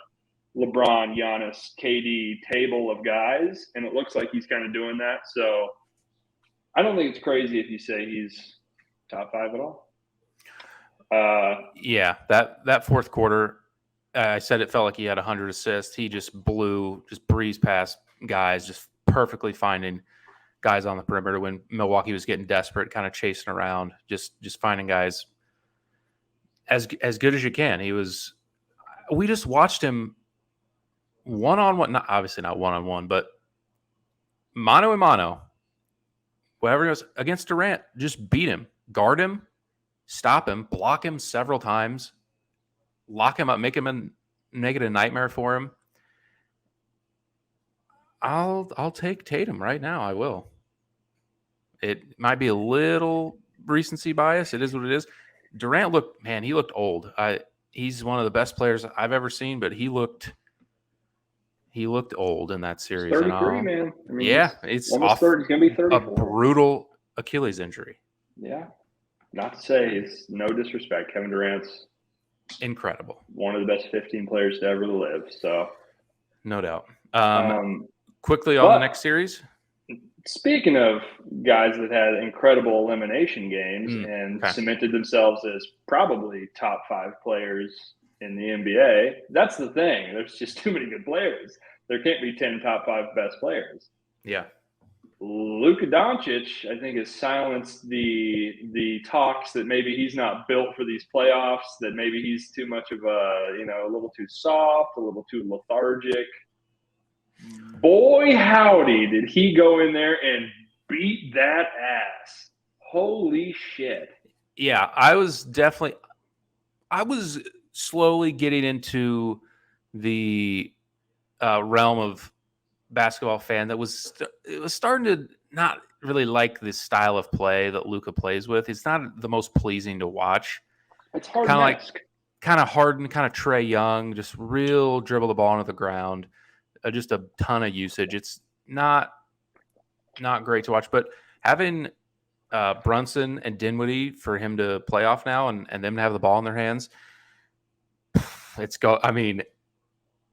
[SPEAKER 1] LeBron, Giannis, KD table of guys, and it looks like he's kind of doing that. So I don't think it's crazy if you say he's top 5 at all.
[SPEAKER 2] That fourth quarter, I said it felt like he had 100 assists. He just breezed past guys, just perfectly finding guys on the perimeter when Milwaukee was getting desperate, kind of chasing around, just finding guys as good as you can. We just watched him one-on-one, obviously not one-on-one, but mano-a-mano, whatever it was, against Durant, just beat him, guard him, stop him, block him several times, lock him up, make it a nightmare for him. I'll take Tatum right now. I will. It might be a little recency bias. It is what it is. Durant he looked old. He's one of the best players I've ever seen, but he looked old in that series.
[SPEAKER 1] 33, man. I mean,
[SPEAKER 2] yeah, it's
[SPEAKER 1] almost
[SPEAKER 2] off
[SPEAKER 1] 30. He's gonna be 34.
[SPEAKER 2] A brutal Achilles injury.
[SPEAKER 1] Yeah. Not to say it's no disrespect. Kevin Durant's
[SPEAKER 2] incredible.
[SPEAKER 1] One of the best 15 players to ever live. So,
[SPEAKER 2] no doubt. Quickly on the next series.
[SPEAKER 1] Speaking of guys that had incredible elimination games and cemented themselves as probably top 5 players in the NBA, that's the thing. There's just too many good players. There can't be 10 top 5 best players.
[SPEAKER 2] Yeah.
[SPEAKER 1] Luka Doncic, I think, has silenced the talks that maybe he's not built for these playoffs, that maybe he's too much of a little too soft, a little too lethargic. Boy, howdy, did he go in there and beat that ass. Holy shit.
[SPEAKER 2] Yeah, I was slowly getting into the realm of basketball fan that was starting to not really like the style of play that Luka plays with. It's not the most pleasing to watch.
[SPEAKER 1] It's hard
[SPEAKER 2] kind of Harden, kind of Trae Young, just real dribble the ball into the ground. Just a ton of usage. It's not great to watch, but having Brunson and Dinwiddie for him to play off now and them to have the ball in their hands, I mean,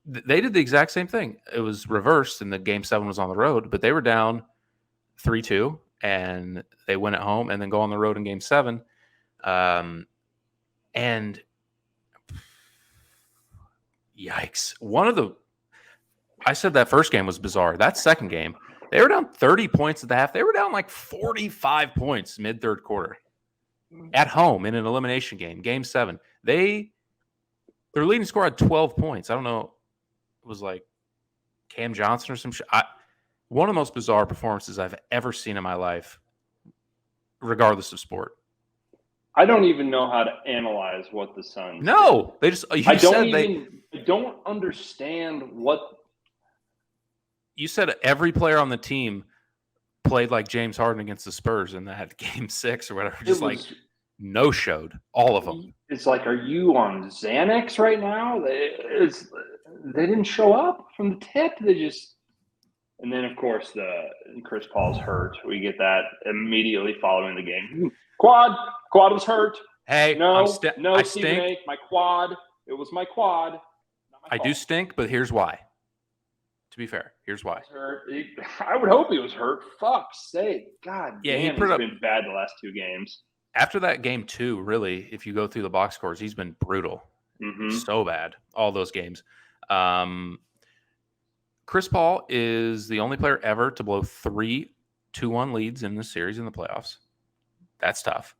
[SPEAKER 2] they did the exact same thing. It was reversed, and the Game 7 was on the road, but they were down 3-2, and they win at home and then go on the road in Game 7. And yikes. I said that first game was bizarre. That second game, they were down 30 points at the half. They were down like 45 points mid-third quarter at home in an elimination game, Game 7. Their leading scorer had 12 points. I don't know. It was like Cam Johnson or some shit. One of the most bizarre performances I've ever seen in my life, regardless of sport.
[SPEAKER 1] I don't even know how to analyze what the Suns did.
[SPEAKER 2] They just. I
[SPEAKER 1] don't understand what.
[SPEAKER 2] You said every player on the team played like James Harden against the Spurs in that Game 6 or whatever. No-showed all of them.
[SPEAKER 1] It's like, are you on Xanax right now? They didn't show up from the tip. And then, of course, Chris Paul's hurt. We get that immediately following the game. Quad was hurt.
[SPEAKER 2] Hey,
[SPEAKER 1] I
[SPEAKER 2] stink.
[SPEAKER 1] Stephen A. My quad. It was my quad.
[SPEAKER 2] I do stink, but here's why. To be fair, here's why.
[SPEAKER 1] I would hope he was hurt. Fuck's sake. God damn, he's been bad the last 2 games.
[SPEAKER 2] After that Game 2, really, if you go through the box scores, he's been brutal. So bad. All those games. Chris Paul is the only player ever to blow 3 2-1 leads in the series in the playoffs. That's tough.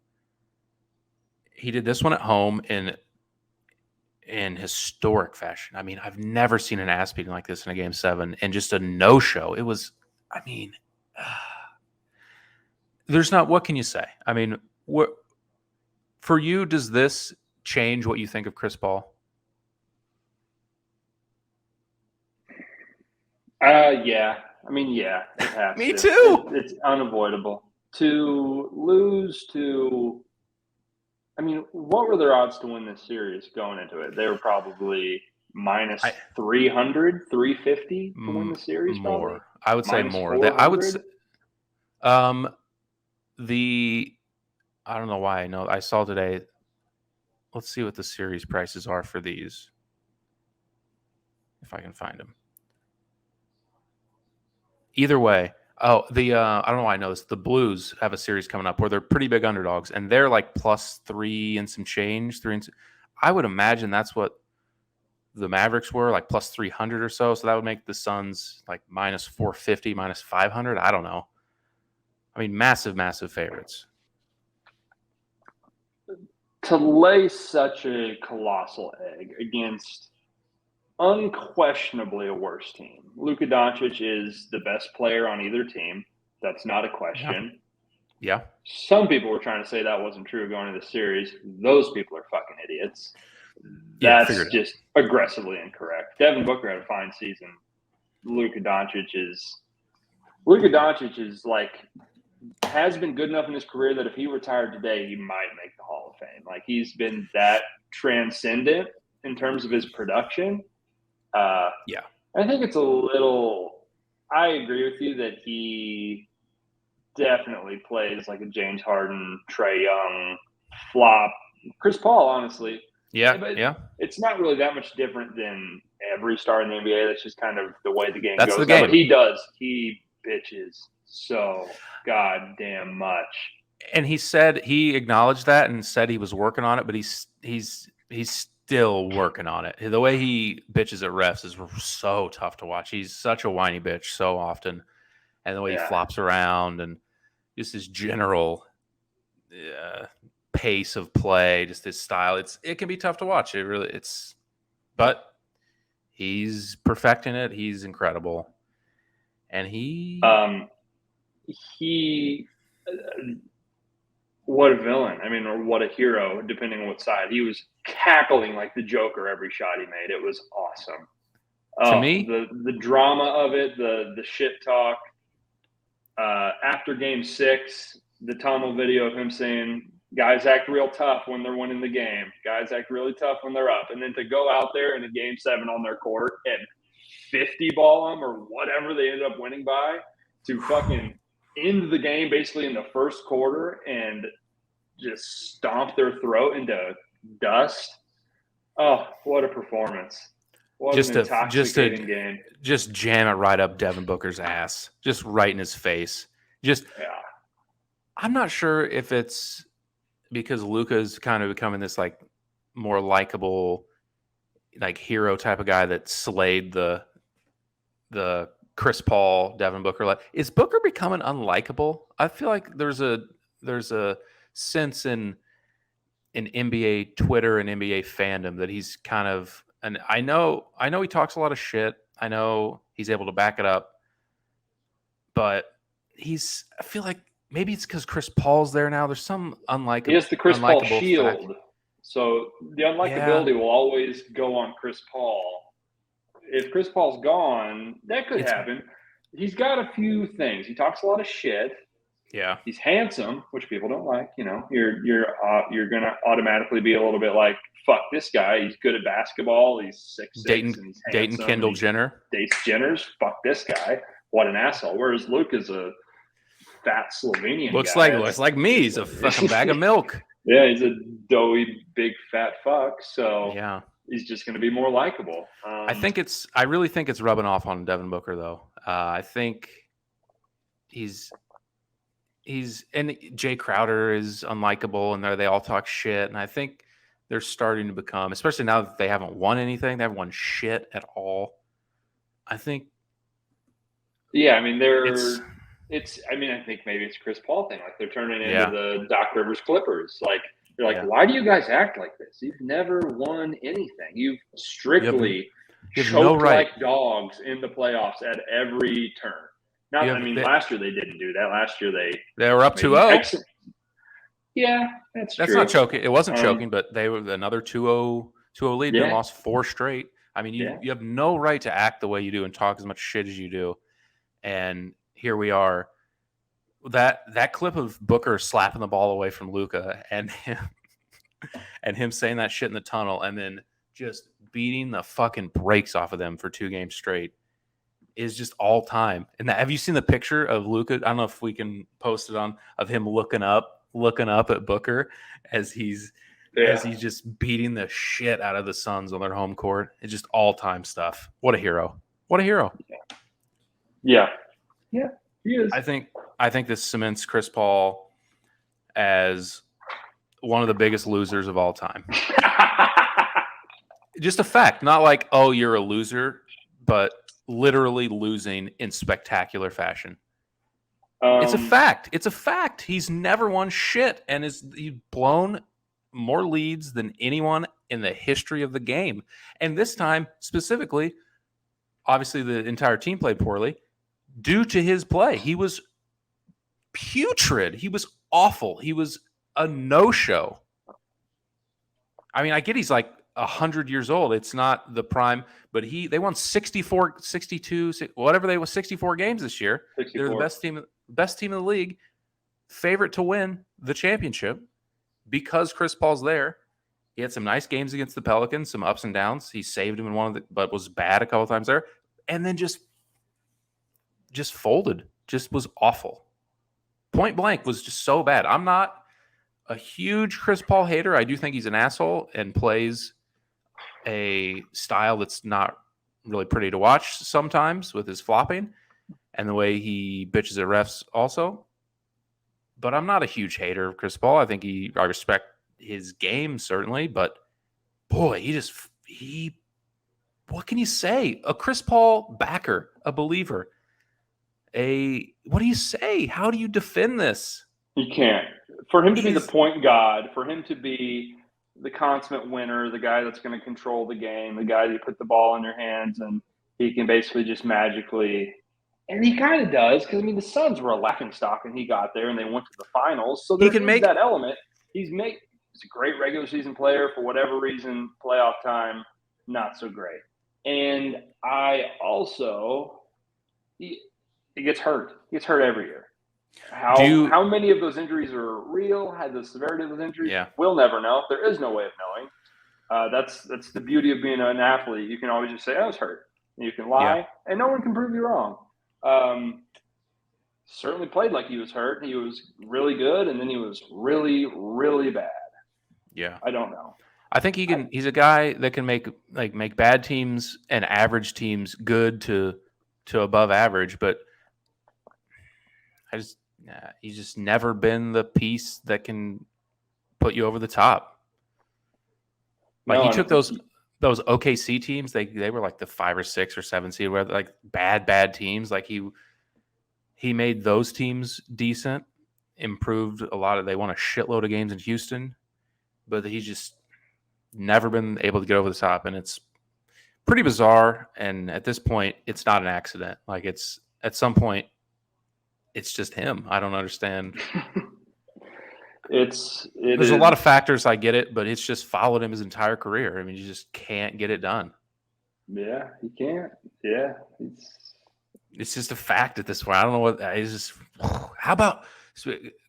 [SPEAKER 2] He did this one at home in historic fashion. I mean, I've never seen an ass beating like this in a Game 7 and just a no-show. It was, there's not, what can you say? I mean, for you, does this change what you think of Chris Paul?
[SPEAKER 1] Yeah. Yeah, it has
[SPEAKER 2] Me too.
[SPEAKER 1] It's unavoidable. To lose to, what were their odds to win this series going into it? They were probably minus 300, 350 to win the series.
[SPEAKER 2] More.
[SPEAKER 1] Probably.
[SPEAKER 2] I would say more. I would say, I don't know why I know. I saw today. Let's see what the series prices are for these. If I can find them. Either way. I don't know why I know this. The Blues have a series coming up where they're pretty big underdogs, and they're like +3 and some change. I would imagine that's what the Mavericks were, like +300 or so. So that would make the Suns like -450, -500. I don't know. Massive, massive favorites.
[SPEAKER 1] To lay such a colossal egg against unquestionably a worse team. Luka Doncic is the best player on either team. That's not a question.
[SPEAKER 2] Yeah.
[SPEAKER 1] Some people were trying to say that wasn't true going into the series. Those people are fucking idiots.
[SPEAKER 2] Yeah,
[SPEAKER 1] That's just aggressively incorrect. Devin Booker had a fine season. Luka Doncic is like, has been good enough in his career that if he retired today, he might make the Hall of Fame. Like, he's been that transcendent in terms of his production.
[SPEAKER 2] Yeah.
[SPEAKER 1] I think it's a little. I agree with you that he definitely plays like a James Harden, Trae Young flop. Chris Paul, honestly.
[SPEAKER 2] Yeah,
[SPEAKER 1] but
[SPEAKER 2] yeah.
[SPEAKER 1] It's not really that much different than every star in the NBA. That's just kind of the way the game
[SPEAKER 2] That's
[SPEAKER 1] goes.
[SPEAKER 2] the game.
[SPEAKER 1] But he bitches so goddamn much.
[SPEAKER 2] And he acknowledged that and said he was working on it, but he's still working on it. The way he bitches at refs is so tough to watch. He's such a whiny bitch so often, and the way he flops around and just his general pace of play, just his style. It can be tough to watch. But he's perfecting it. He's incredible, and
[SPEAKER 1] what a villain. I mean, or what a hero, depending on what side. He was cackling like the Joker every shot he made. It was awesome.
[SPEAKER 2] To me,
[SPEAKER 1] the drama of it, the shit talk. After Game 6, the tunnel video of him saying, "Guys act real tough when they're winning the game. Guys act really tough when they're up." And then to go out there in a Game 7 on their court and 50 ball them or whatever they ended up winning by, to fucking end the game basically in the first quarter and just stomp their throat into dust. Oh, what a performance. What an intoxicating game.
[SPEAKER 2] Just jam it right up Devin Booker's ass. Just right in his face. I'm not sure if it's because Luka's kind of becoming this like more likable, like hero type of guy that slayed the Chris Paul, Devin Booker. Is Booker becoming unlikable? I feel like there's a sense in NBA Twitter and NBA fandom that he's kind of, and I know he talks a lot of shit. I know he's able to back it up, but I feel like maybe it's because Chris Paul's there now. There's some unlikable.
[SPEAKER 1] He has the Chris Paul shield. So the unlikability will always go on Chris Paul. If Chris Paul's gone, that could happen. He's got a few things. He talks a lot of shit.
[SPEAKER 2] Yeah.
[SPEAKER 1] He's handsome, which people don't like. You know, you're gonna automatically be a little bit like, fuck this guy. He's good at basketball. He's 6'6", and he's
[SPEAKER 2] dating Kendall Jenner.
[SPEAKER 1] Dates Jenners. Fuck this guy. What an asshole. Whereas Luke is a fat Slovenian guy.
[SPEAKER 2] Looks like me. He's a fucking bag of milk.
[SPEAKER 1] Yeah, he's a doughy, big, fat fuck. So
[SPEAKER 2] yeah,
[SPEAKER 1] he's just going to be more likable.
[SPEAKER 2] I really think it's rubbing off on Devin Booker, though. I think he's and Jay Crowder is unlikable, and they all talk shit. And I think they're starting to become, especially now that they haven't won anything, they haven't won shit at all. I think.
[SPEAKER 1] Yeah, I mean I think maybe it's a Chris Paul thing. Like, they're turning into the Doc Rivers Clippers. Like, you're like, why do you guys act like this? You've never won anything. You've strictly choked like dogs in the playoffs at every turn. Last year they didn't do that. Last year they
[SPEAKER 2] were up 2-0.
[SPEAKER 1] Yeah, that's true.
[SPEAKER 2] That's not choking. It wasn't choking, but they were another 2-0 lead. They lost 4 straight. I mean, you have no right to act the way you do and talk as much shit as you do. And here we are. That clip of Booker slapping the ball away from Luka and him saying that shit in the tunnel and then just beating the fucking brakes off of them for 2 games straight is just all time. And have you seen the picture of Luka? I don't know if we can post it of him looking up at Booker as he's just beating the shit out of the Suns on their home court. It's just all time stuff. What a hero. What a hero.
[SPEAKER 1] Yeah. Yeah. He is.
[SPEAKER 2] I think this cements Chris Paul as one of the biggest losers of all time. Just a fact, not like, oh, you're a loser, but literally losing in spectacular fashion. It's a fact. It's a fact. He's never won shit, and he's blown more leads than anyone in the history of the game. And this time, specifically, obviously the entire team played poorly due to his play. He was putrid. He was awful. He was a no-show. I mean, I get he's like 100 years old. It's not the prime, but they won 64, 62, whatever they were, 64 games this year. 64. They're the best team in the league, favorite to win the championship because Chris Paul's there. He had some nice games against the Pelicans, some ups and downs. He saved him in but was bad a couple of times there, and then just folded. Just was awful. Point blank was just so bad. I'm not a huge Chris Paul hater. I do think he's an asshole and plays a style that's not really pretty to watch sometimes with his flopping and the way he bitches at refs also. But I'm not a huge hater of Chris Paul. I respect his game certainly, but boy, what can you say? A Chris Paul backer, a believer, what do you say? How do you defend this?
[SPEAKER 1] You can't. For him to be the point god, for him to be the consummate winner, the guy that's going to control the game, the guy that you put the ball in your hands and he can basically just magically, and he kind of does, because, I mean, the Suns were a laughingstock and he got there and they went to the finals. So there is that element. He's a great regular season player. For whatever reason, playoff time, not so great. And I also, he gets hurt. He gets hurt every year. How many of those injuries are real? Had the severity of those injuries?
[SPEAKER 2] Yeah.
[SPEAKER 1] We'll never know. There is no way of knowing. That's the beauty of being an athlete. You can always just say, I was hurt. And you can lie, and no one can prove you wrong. Certainly played like he was hurt. He was really good, and then he was really, really bad.
[SPEAKER 2] Yeah.
[SPEAKER 1] I don't know.
[SPEAKER 2] I think he's a guy that can make bad teams and average teams good to above average, but he's just never been the piece that can put you over the top. Like he took those OKC teams, they were like the 5 or 6 or 7 seed, where like bad teams. Like he made those teams decent, improved a lot they won a shitload of games in Houston, but he's just never been able to get over the top, and it's pretty bizarre. And at this point, it's not an accident. Like it's at some point, it's just him. I don't understand. There's a lot of factors. I get it, but it's just followed him his entire career. I mean, you just can't get it done.
[SPEAKER 1] Yeah, he can't. Yeah,
[SPEAKER 2] it's just a fact at this point. I don't know what is just. How about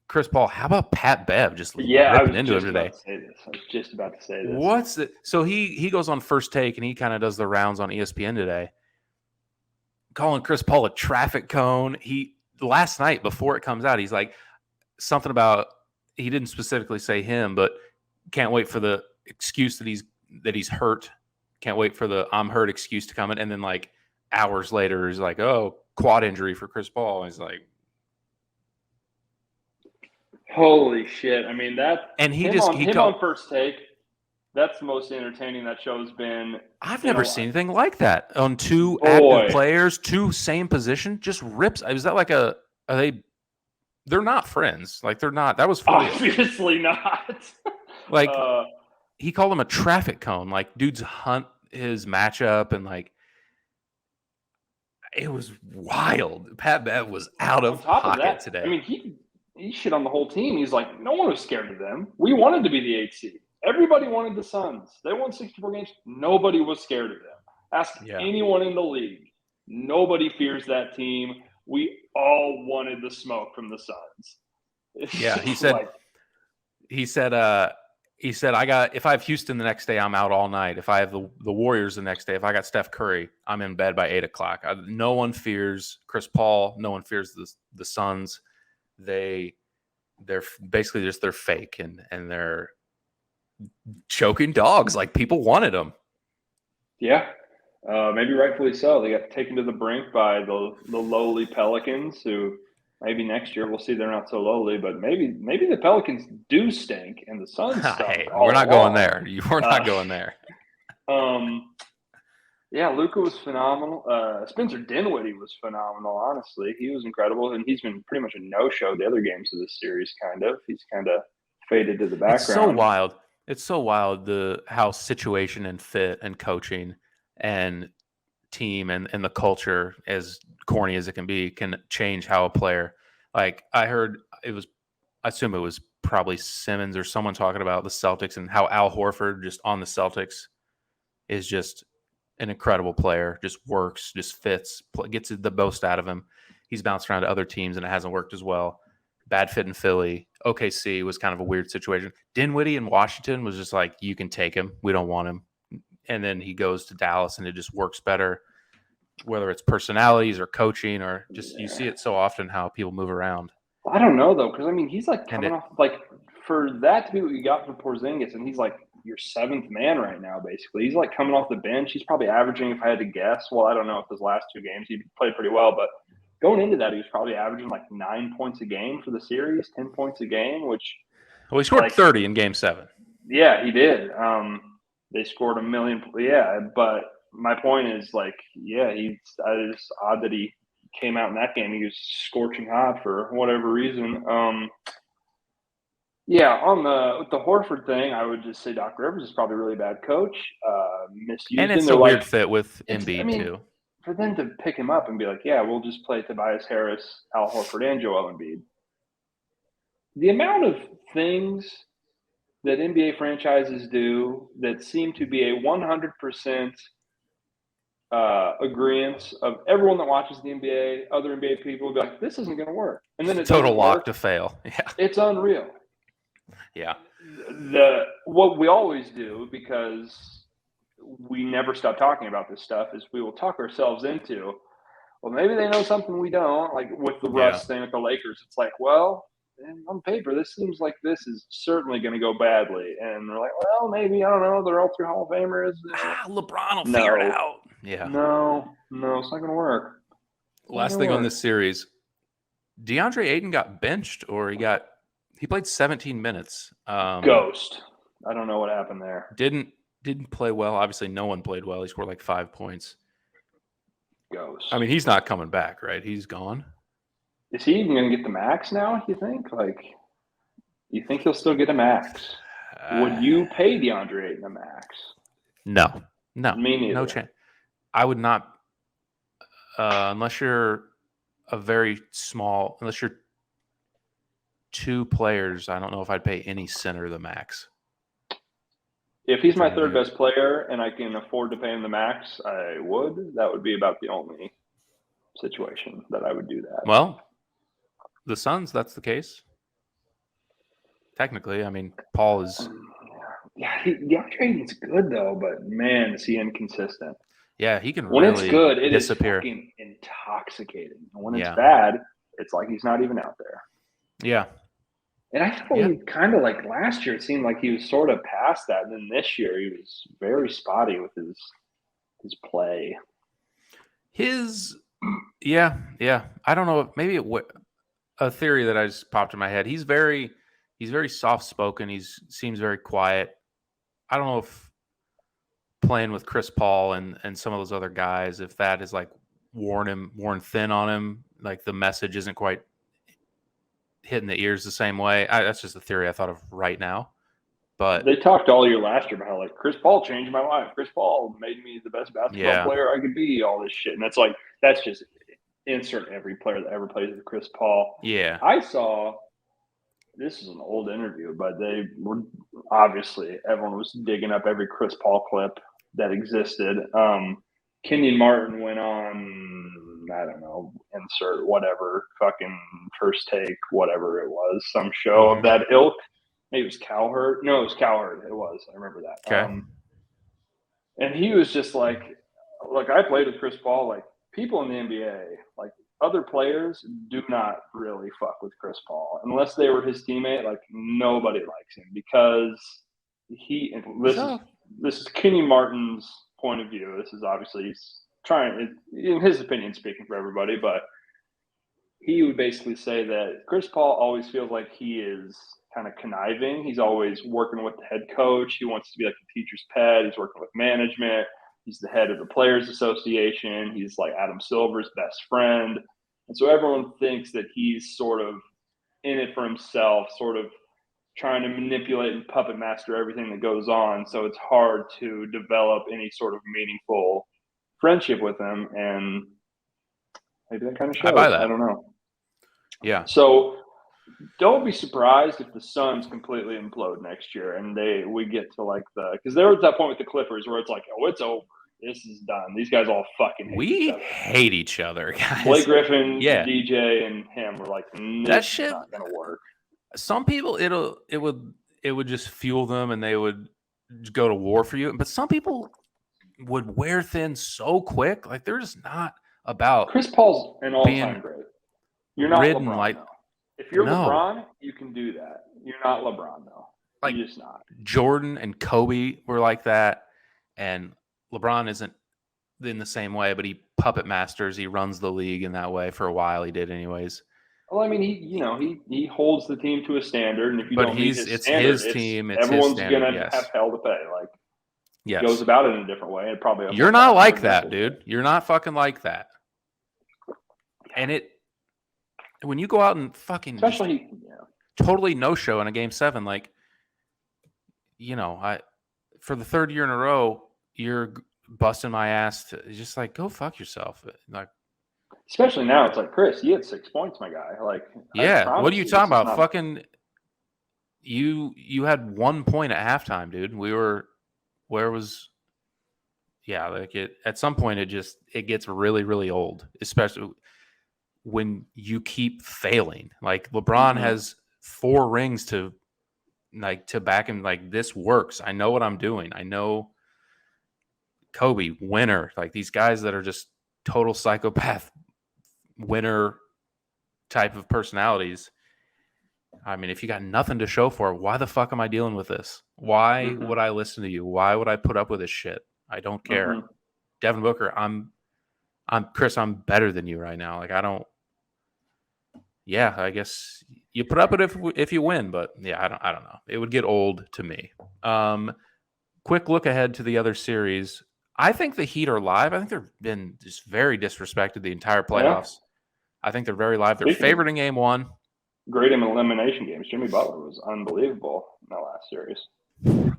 [SPEAKER 2] Chris Paul? How about Pat Bev just ripping into him today?
[SPEAKER 1] I was just about to say this.
[SPEAKER 2] So he goes on First Take and he kind of does the rounds on ESPN today, calling Chris Paul a traffic cone. Last night before it comes out, he's like something about, he didn't specifically say him, but can't wait for the excuse that he's hurt. Can't wait for the I'm hurt excuse to come in. And then like hours later, he's like, oh, quad injury for Chris Paul. And he's like,
[SPEAKER 1] holy shit. I mean,
[SPEAKER 2] him
[SPEAKER 1] on First Take, that's the most entertaining that show's been.
[SPEAKER 2] I've never seen anything like that on two active players, two same position, just rips. Is that like they're not friends. Like they're not. That was funny.
[SPEAKER 1] Obviously not.
[SPEAKER 2] Like he called him a traffic cone. Like dudes hunt his matchup and like it was wild. Pat Bev was out of pocket today.
[SPEAKER 1] I mean, he shit on the whole team. He's like, no one was scared of them. We wanted to be the 8th seed. Everybody wanted the Suns. They won 64 games. Nobody was scared of them. Ask anyone in the league. Nobody fears that team. We all wanted the smoke from the Suns.
[SPEAKER 2] Yeah, he said, if I have Houston the next day, I'm out all night. If I have the Warriors the next day, if I got Steph Curry, I'm in bed by 8:00. No one fears Chris Paul. No one fears the Suns. They're basically just they're fake and they're choking dogs. Like people wanted them.
[SPEAKER 1] Yeah. Maybe rightfully so. They got taken to the brink by the lowly Pelicans, who maybe next year we'll see they're not so lowly, but maybe the Pelicans do stink and the Suns stink.
[SPEAKER 2] Hey, we're not going there. We're not going there.
[SPEAKER 1] Yeah, Luka was phenomenal. Spencer Dinwiddie was phenomenal, honestly. He was incredible, and he's been pretty much a no-show the other games of this series, kind of. He's kind of faded to the background.
[SPEAKER 2] It's so wild. It's so wild how situation and fit and coaching and team and the culture, as corny as it can be, can change how a player Like I heard I assume it was probably Simmons or someone talking about the Celtics and how Al Horford just on the Celtics is just an incredible player, just works, just fits, gets the most out of him. He's bounced around to other teams and it hasn't worked as well. Bad fit in Philly. OKC was kind of a weird situation. Dinwiddie in Washington was just like, you can take him. We don't want him. And then he goes to Dallas and it just works better, whether it's personalities or coaching or just you see it so often how people move around.
[SPEAKER 1] I don't know, though, because, I mean, he's like coming off, like, for that to be what you got from Porzingis, and he's like your seventh man right now, basically. He's like coming off the bench. He's probably averaging, if I had to guess, well, I don't know if his last 2 games he played pretty well, but going into that, he was probably averaging like 9 points a game for the series, 10 points a game, which.
[SPEAKER 2] Well, he scored 30 in Game 7.
[SPEAKER 1] Yeah, he did. They scored 1 million. Yeah, but my point is, like, yeah, it's odd that he came out in that game. He was scorching hot for whatever reason. Yeah, on the Horford thing, I would just say Doc Rivers is probably a really bad coach. Misused
[SPEAKER 2] and it's
[SPEAKER 1] him.
[SPEAKER 2] a weird fit with Embiid, too.
[SPEAKER 1] For them to pick him up and be like, yeah, we'll just play Tobias Harris, Al Horford, and Joel Embiid. The amount of things that NBA franchises do that seem to be a 100% agreement of everyone that watches the NBA, other NBA people, will be like, this isn't going to work. And then it's
[SPEAKER 2] total lock to fail. Yeah.
[SPEAKER 1] It's unreal.
[SPEAKER 2] Yeah.
[SPEAKER 1] What we always do, because we never stop talking about this stuff, is we will talk ourselves into, well, maybe they know something we don't, like with the Russ thing with the Lakers. It's like, well, on paper, this seems like this is certainly going to go badly. And they're like, well, maybe, I don't know, they're all 3 Hall of Famers.
[SPEAKER 2] LeBron will figure it out. Yeah.
[SPEAKER 1] No, it's not going to work.
[SPEAKER 2] Last thing on this series, DeAndre Ayton got benched, or he played 17 minutes.
[SPEAKER 1] Ghost. I don't know what happened there.
[SPEAKER 2] Didn't play well. Obviously, no one played well. He scored like 5 points.
[SPEAKER 1] Ghost.
[SPEAKER 2] I mean, he's not coming back, right? He's gone.
[SPEAKER 1] Is he even going to get the max now, you think? Like, you think he'll still get a max? Would you pay DeAndre Ayton a max?
[SPEAKER 2] No.
[SPEAKER 1] Me neither.
[SPEAKER 2] No chance. I would not, unless you're unless you're 2 players, I don't know if I'd pay any center the max.
[SPEAKER 1] If he's my third best player and I can afford to pay him the max, I would. That would be about the only situation that I would do that.
[SPEAKER 2] Well, the Suns, that's the case. Technically, I mean, Paul is.
[SPEAKER 1] Yeah, DeAndre Ayton's good though, but man, is he inconsistent.
[SPEAKER 2] Yeah, he can
[SPEAKER 1] when
[SPEAKER 2] really
[SPEAKER 1] it's good, it
[SPEAKER 2] disappear.
[SPEAKER 1] is fucking intoxicating. And when it's bad, it's like he's not even out there.
[SPEAKER 2] Yeah.
[SPEAKER 1] And I thought he kind of like last year, it seemed like he was sort of past that. And then this year, he was very spotty with his play. I don't know. Maybe a theory that I just popped in my head. He's very soft spoken. He seems very quiet. I don't know if playing with Chris Paul and some of those other guys, if that is like worn thin on him, like the message isn't quite hitting the ears the same way. That's just a theory I thought of right now. But they talked all year last year about how like Chris Paul changed my life. Chris Paul made me the best basketball player I could be. All this shit, and that's just insert every player that ever plays with Chris Paul.
[SPEAKER 2] Yeah,
[SPEAKER 1] I saw. This is an old interview, but they were obviously everyone was digging up every Chris Paul clip that existed. Kenyon Martin went on, I don't know, insert whatever, fucking First Take, whatever it was, some show of that ilk. Maybe it was Cowherd. No, it was Cowherd. It was. I remember that.
[SPEAKER 2] Okay.
[SPEAKER 1] And he was just like, look, I played with Chris Paul. Like, people in the NBA, like, other players do not really fuck with Chris Paul unless they were his teammate. Like, nobody likes him because this is Kenny Martin's point of view. This is obviously he's trying, in his opinion, speaking for everybody, but he would basically say that Chris Paul always feels like he is kind of conniving. He's always working with the head coach. He wants to be like the teacher's pet. He's working with management. He's the head of the Players Association. He's like Adam Silver's best friend. And so everyone thinks that he's sort of in it for himself, sort of trying to manipulate and puppet master everything that goes on. So it's hard to develop any sort of meaningful friendship with him. And maybe that kind of shows. I don't know.
[SPEAKER 2] Yeah.
[SPEAKER 1] So don't be surprised if the Suns completely implode next year and we get to like because there was that point with the Clippers where it's like, oh, it's over. This is done. These guys all fucking
[SPEAKER 2] hate each other, guys.
[SPEAKER 1] Blake Griffin,
[SPEAKER 2] yeah.
[SPEAKER 1] DJ, and him were like,
[SPEAKER 2] that shit
[SPEAKER 1] is not gonna work.
[SPEAKER 2] Some people it would just fuel them and they would go to war for you. But some people would wear thin so quick. Like they're just not about
[SPEAKER 1] Chris Paul's an all-time great. You're not LeBron.
[SPEAKER 2] Like,
[SPEAKER 1] though. If you're LeBron, you can do that. You're not LeBron though.
[SPEAKER 2] Like
[SPEAKER 1] You're just not.
[SPEAKER 2] Jordan and Kobe were like that, and LeBron isn't in the same way, but he puppet masters. He runs the league in that way for a while. He did anyways.
[SPEAKER 1] Well, I mean, he holds the team to a standard, and if you don't meet his standard,
[SPEAKER 2] his team. It's
[SPEAKER 1] everyone's
[SPEAKER 2] his standard,
[SPEAKER 1] gonna have hell to pay. Like,
[SPEAKER 2] yes.
[SPEAKER 1] Goes about it in a different way. And probably
[SPEAKER 2] you're not like that, dude. You're not fucking like that. And when you go out and fucking
[SPEAKER 1] especially
[SPEAKER 2] totally no show in a game 7, like for the 3rd year in a row, you're busting my ass to just like go fuck yourself. Like.
[SPEAKER 1] Especially now, it's like, Chris, you had 6 points, my guy. Like,
[SPEAKER 2] yeah, what are you talking about? Fucking, you had 1 point at halftime, dude. Like at some point it gets really, really old, especially when you keep failing. Like LeBron has 4 rings to back him. Like, this works. I know what I'm doing. I know Kobe, winner. Like these guys that are just total psychopath winner type of personalities. I mean, if you got nothing to show for it, why the fuck am I dealing with this? Why would I listen to you? Why would I put up with this shit? I don't care. Devin Booker, I'm Chris, I'm better than you right now. Like, I don't. Yeah, I guess you put up with it if you win, but yeah, I don't know. It would get old to me. Quick look ahead to the other series. I think the Heat are live. I think they've been just very disrespected the entire playoffs. I think they're very live. They're favored in game 1.
[SPEAKER 1] Great in elimination games. Jimmy Butler was unbelievable in that last series.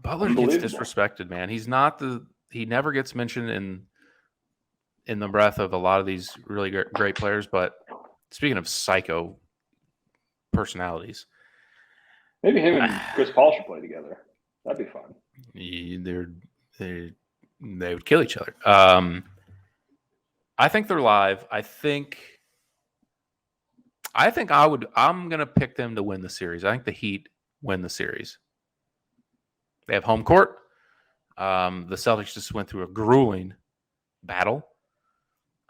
[SPEAKER 2] Butler gets disrespected, man. He never gets mentioned in the breath of a lot of these really great players. But speaking of psycho personalities,
[SPEAKER 1] maybe him and Chris Paul should play together. That'd be fun.
[SPEAKER 2] They would kill each other. I think they're live. I'm going to pick them to win the series. I think the Heat win the series. They have home court. The Celtics just went through a grueling battle.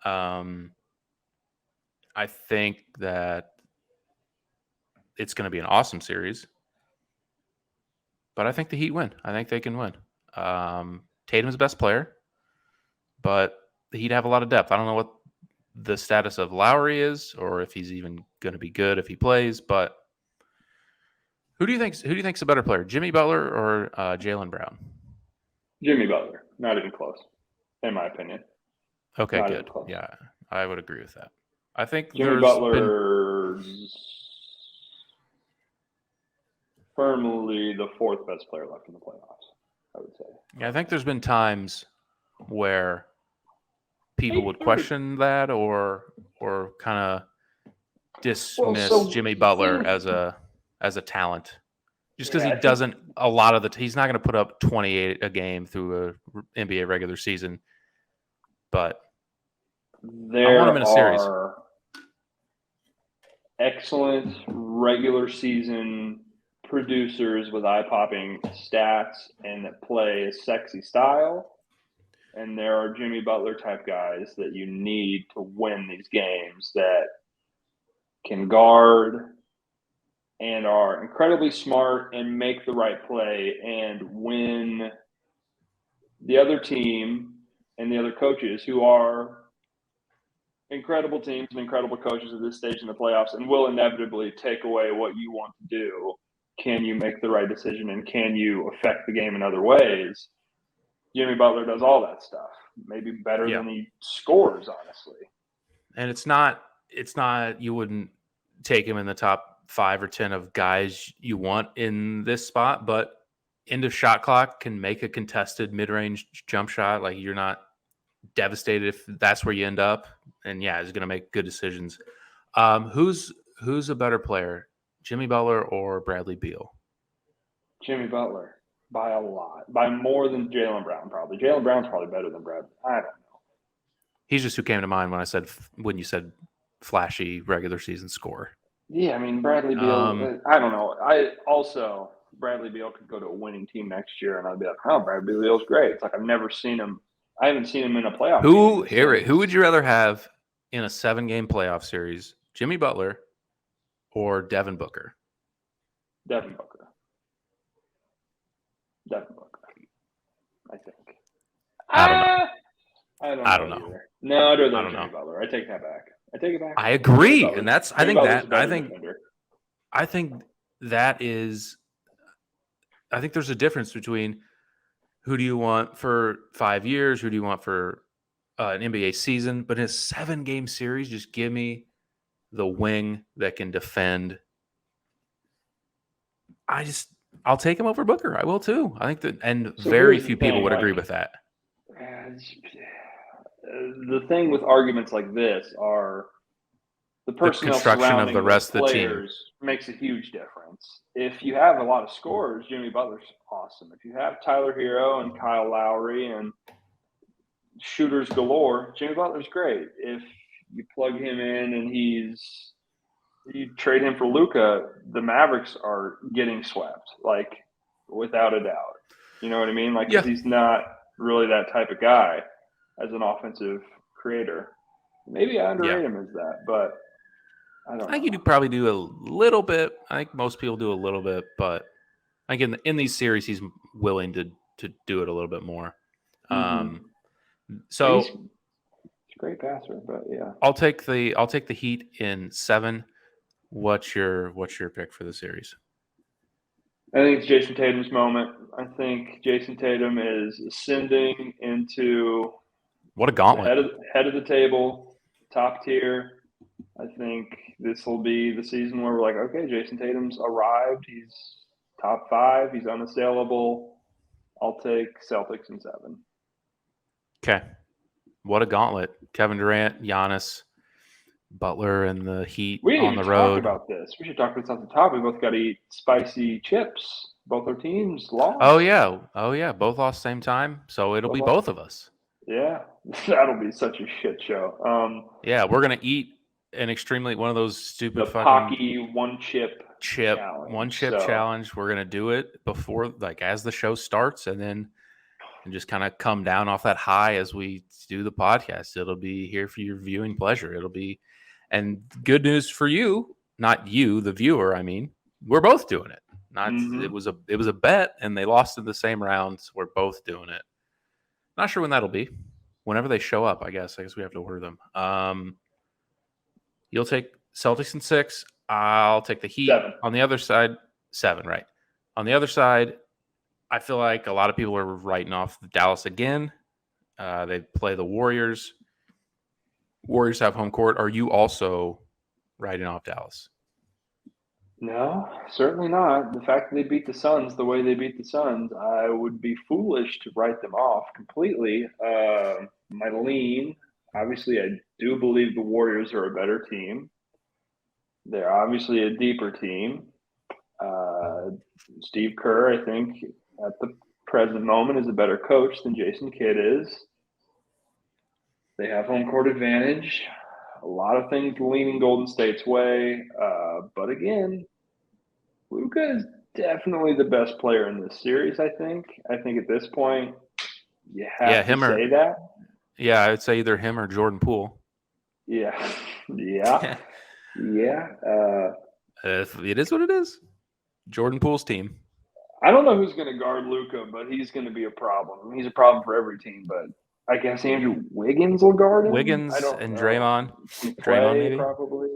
[SPEAKER 2] I think that it's going to be an awesome series. But I think the Heat win. I think they can win. Tatum's the best player, but the Heat have a lot of depth. I don't know what the status of Lowry is, or if he's even going to be good if he plays. But who do you think's a better player, Jimmy Butler or Jaylen Brown?
[SPEAKER 1] Jimmy Butler, not even close, in my opinion.
[SPEAKER 2] Okay, not good. Yeah, I would agree with that. I think
[SPEAKER 1] Jimmy Butler's firmly the 4th best player left in the playoffs, I would say.
[SPEAKER 2] Yeah, I think there's been times where people would question that or kind of dismiss Jimmy Butler as a talent, just because he doesn't he's not going to put up 28 a game through a NBA regular season. But
[SPEAKER 1] there
[SPEAKER 2] I want him in a series.
[SPEAKER 1] Excellent regular season producers with eye-popping stats and that play a sexy style. And there are Jimmy Butler type guys that you need to win these games that can guard and are incredibly smart and make the right play. And when the other team and the other coaches who are incredible teams and incredible coaches at this stage in the playoffs and will inevitably take away what you want to do, can you make the right decision and can you affect the game in other ways? Jimmy Butler does all that stuff, maybe better than he scores, honestly.
[SPEAKER 2] And it's not you wouldn't take him in the top 5 or 10 of guys you want in this spot, but end of shot clock can make a contested mid-range jump shot. Like, you're not devastated if that's where you end up. And yeah, he's going to make good decisions. Who's who's a better player, Jimmy Butler or Bradley Beal?
[SPEAKER 1] Jimmy Butler by a lot, by more than Jaylen Brown probably. Jaylen Brown's probably better than Brad. I don't know.
[SPEAKER 2] He's just who came to mind when you said flashy regular season score.
[SPEAKER 1] Yeah, I mean Bradley Beal. I don't know. Bradley Beal could go to a winning team next year, and I'd be like, "Oh, Bradley Beal's great." It's like I've never seen him. I haven't seen him in a playoff.
[SPEAKER 2] Who would you rather have in a 7-game playoff series, Jimmy Butler or Devin Booker?
[SPEAKER 1] Devin Booker. I think. I don't know. No, I'd rather Jimmy Butler. I take that back. I take it back.
[SPEAKER 2] I agree, and I think there's a difference between who do you want for 5 years, who do you want for an NBA season, but in a 7-game series, just give me the wing that can defend. I'll take him over Booker. I will too. I think that, and very few people would agree with that.
[SPEAKER 1] The thing with arguments like this are the personnel
[SPEAKER 2] construction of the rest of the team
[SPEAKER 1] makes a huge difference. If you have a lot of scorers, Jimmy Butler's awesome. If you have Tyler Hero and Kyle Lowry and shooters galore, Jimmy Butler's great. If you plug him in and you trade him for Luka, the Mavericks are getting swept, like without a doubt. You know what I mean? Like, yeah. He's not really that type of guy as an offensive creator. Maybe I underrate him as that, but I don't know.
[SPEAKER 2] You probably do a little bit. I think most people do a little bit, but I think in these series, he's willing to do it a little bit more.
[SPEAKER 1] Mm-hmm. So he's a great passer, but yeah,
[SPEAKER 2] I'll take the Heat in 7. What's your pick for the series?
[SPEAKER 1] I think it's Jason Tatum's moment. I think Jason Tatum is ascending into
[SPEAKER 2] what a gauntlet,
[SPEAKER 1] head of the table, top tier. I think this will be the season where we're like, okay, Jason Tatum's arrived. He's top 5. He's unassailable. I'll take Celtics in 7.
[SPEAKER 2] Okay. What a gauntlet. Kevin Durant, Giannis, Butler, and the Heat on the road.
[SPEAKER 1] We talk about this. We should talk about this at the top. We both got to eat spicy chips. Both our teams lost.
[SPEAKER 2] Oh, yeah. Both lost same time. So it'll be both of us.
[SPEAKER 1] Yeah. That'll be such a shit show.
[SPEAKER 2] Yeah, we're going to eat one of those stupid
[SPEAKER 1] fucking one chip
[SPEAKER 2] challenge. We're going to do it before, like, as the show starts, and just kind of come down off that high as we do the podcast. It'll be here for your viewing pleasure. It'll be, and good news for you, not you, the viewer. I mean, we're both doing it. It was a bet, and they lost in the same rounds. We're both doing it. Not sure when that'll be. Whenever they show up, I guess we have to order them. You'll take Celtics in 6. I'll take the Heat
[SPEAKER 1] 7.
[SPEAKER 2] On the other side. 7, right? On the other side, I feel like a lot of people are writing off Dallas again. They play the Warriors. Warriors have home court. Are you also writing off Dallas?
[SPEAKER 1] No, certainly not. The fact that they beat the Suns the way they beat the Suns, I would be foolish to write them off completely. My lean, obviously, I do believe the Warriors are a better team. They're obviously a deeper team. Steve Kerr, I think, at the present moment is a better coach than Jason Kidd is. They have home court advantage. A lot of things leaning Golden State's way. But again, Luka is definitely the best player in this series, I think. I think at this point, you have to say that.
[SPEAKER 2] Yeah, I would say either him or Jordan Poole.
[SPEAKER 1] Yeah.
[SPEAKER 2] It is what it is. Jordan Poole's team.
[SPEAKER 1] I don't know who's going to guard Luka, but he's going to be a problem. He's a problem for every team, but I guess Andrew Wiggins will guard him.
[SPEAKER 2] Wiggins and Draymond.
[SPEAKER 1] Clay,
[SPEAKER 2] maybe?
[SPEAKER 1] Probably.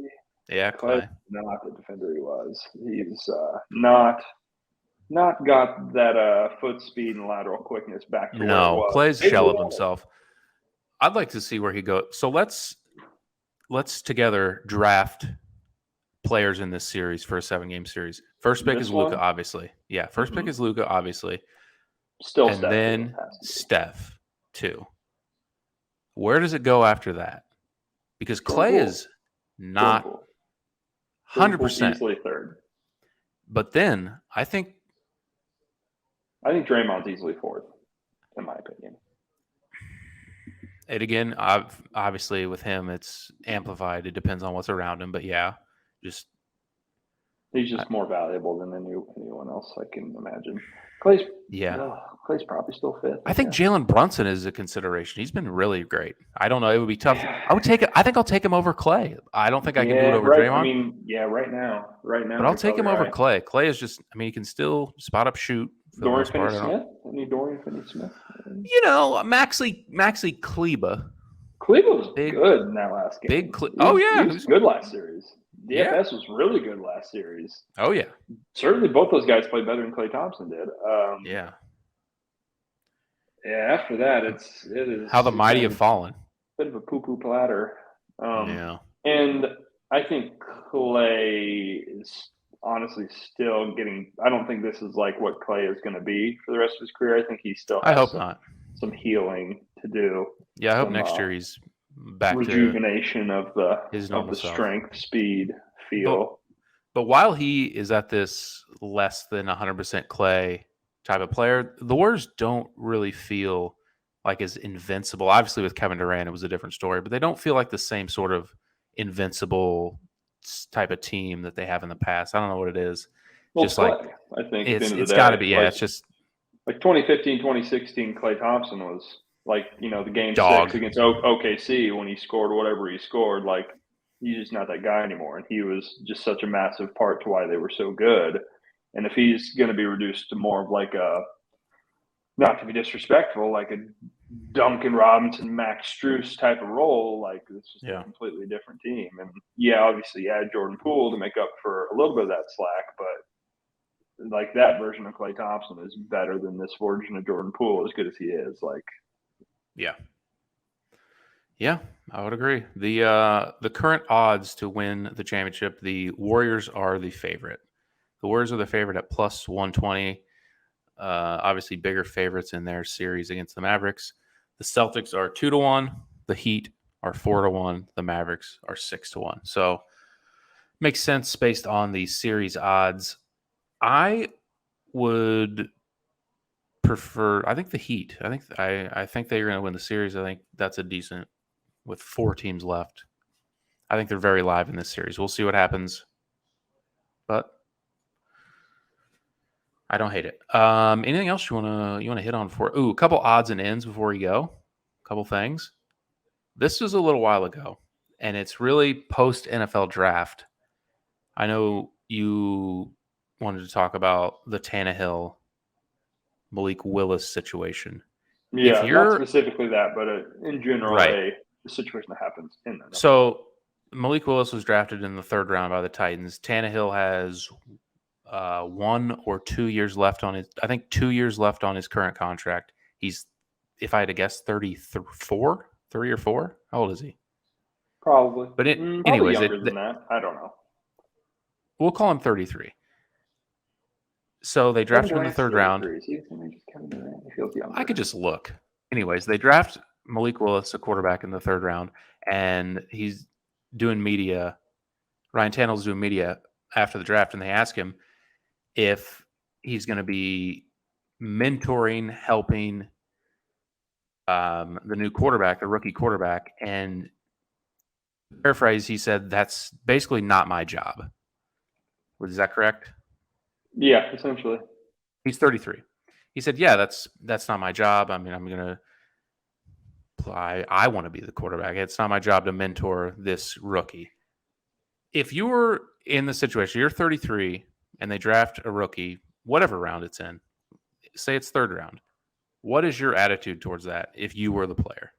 [SPEAKER 2] Yeah, Clay.
[SPEAKER 1] Not the defender he was. He's not got that foot speed and lateral quickness back to where it was.
[SPEAKER 2] Clay's a shell of himself. I'd like to see where he goes. So let's together draft players in this series for a 7-game series. First pick is Luka, obviously. Yeah, first pick is Luka, obviously.
[SPEAKER 1] Still
[SPEAKER 2] and
[SPEAKER 1] Steph.
[SPEAKER 2] Then Steph, too. Where does it go after that? Because Clay is not 100%.
[SPEAKER 1] Easily third.
[SPEAKER 2] But then I think
[SPEAKER 1] Draymond's easily fourth, in my opinion.
[SPEAKER 2] And again, obviously with him, it's amplified. It depends on what's around him. But yeah,
[SPEAKER 1] he's just more valuable than anyone else I can imagine. Clay's probably still fifth.
[SPEAKER 2] I think Jalen Brunson is a consideration. He's been really great. I don't know. It would be tough. I would take it. I think I'll take him over Clay. I don't think I can do it over Draymond.
[SPEAKER 1] I mean, right now.
[SPEAKER 2] But I'll take him over Clay. Clay is just. I mean, he can still spot up, shoot.
[SPEAKER 1] Dorian Finney-Smith? Any Dorian Finney-Smith?
[SPEAKER 2] Maxi Kleba.
[SPEAKER 1] Kleba was good in that last game. He was good last series. DFS was really good last series.
[SPEAKER 2] Oh, yeah.
[SPEAKER 1] Certainly both those guys played better than Klay Thompson did.
[SPEAKER 2] Yeah,
[SPEAKER 1] after that, it is
[SPEAKER 2] how the mighty have fallen.
[SPEAKER 1] Bit of a poo-poo platter.
[SPEAKER 2] Yeah.
[SPEAKER 1] And I think Klay is honestly still getting – I don't think this is like what Klay is going to be for the rest of his career. I think he still has some healing to do.
[SPEAKER 2] Yeah, I hope next year he's back
[SPEAKER 1] rejuvenation
[SPEAKER 2] to
[SPEAKER 1] of the strength, speed, feel.
[SPEAKER 2] But while he is at this less than 100% Klay type of player, the Warriors don't really feel like as invincible. Obviously, with Kevin Durant, it was a different story, but they don't feel like the same sort of invincible type of team that they have in the past. I don't know what it is.
[SPEAKER 1] Well,
[SPEAKER 2] just
[SPEAKER 1] Klay, I think
[SPEAKER 2] it's got to be. Yeah, it's just
[SPEAKER 1] like 2015, 2016. Klay Thompson was like the game
[SPEAKER 2] dog.
[SPEAKER 1] 6 against OKC when he scored whatever he scored. Like he's just not that guy anymore, and he was just such a massive part to why they were so good. And if he's going to be reduced to more of like a, not to be disrespectful, like a Duncan Robinson, Max Strus type of role, like it's just a completely different team. And obviously you add Jordan Poole to make up for a little bit of that slack, but like that version of Klay Thompson is better than this version of Jordan Poole, as good as he is. Like,
[SPEAKER 2] yeah, I would agree. The current odds to win the championship, the Warriors are the favorite. The Warriors are the favorite at plus 120. Obviously, bigger favorites in their series against the Mavericks. The Celtics are 2-1. The Heat are 4-1. The Mavericks are 6-1. So, makes sense based on the series odds. I would prefer. I think the Heat. I think they're going to win the series. I think that's a decent with 4 teams left. I think they're very live in this series. We'll see what happens, but I don't hate it. Anything else you wanna hit on for? A couple odds and ends before we go. A couple things. This was a little while ago, and it's really post NFL draft. I know you wanted to talk about the Tannehill, Malik Willis situation.
[SPEAKER 1] Yeah, not specifically that, but in general, the situation that happens in the NFL.
[SPEAKER 2] So Malik Willis was drafted in the 3rd round by the Titans. Tannehill has 1 or 2 years left on his. I think 2 years left on his current contract. He's, if I had to guess, 34, 3 or 4. How old is he?
[SPEAKER 1] Probably.
[SPEAKER 2] But
[SPEAKER 1] anyways, younger than that. I don't know.
[SPEAKER 2] We'll call him 33. So they drafted him in the 3rd round. I could just look. Anyways, they draft Malik Willis, a quarterback, in the 3rd round, and he's doing media. Ryan Tannehill's doing media after the draft, and they ask him if he's going to be mentoring, helping the new quarterback, the rookie quarterback. And to paraphrase, he said, "That's basically not my job." Is that correct?
[SPEAKER 1] Yeah, essentially.
[SPEAKER 2] He's 33. He said, "Yeah, that's not my job. I mean, I'm going to apply. I want to be the quarterback. It's not my job to mentor this rookie." If you were in the situation, you're 33 and they draft a rookie, whatever round it's in, say it's 3rd round, what is your attitude towards that if you were the player?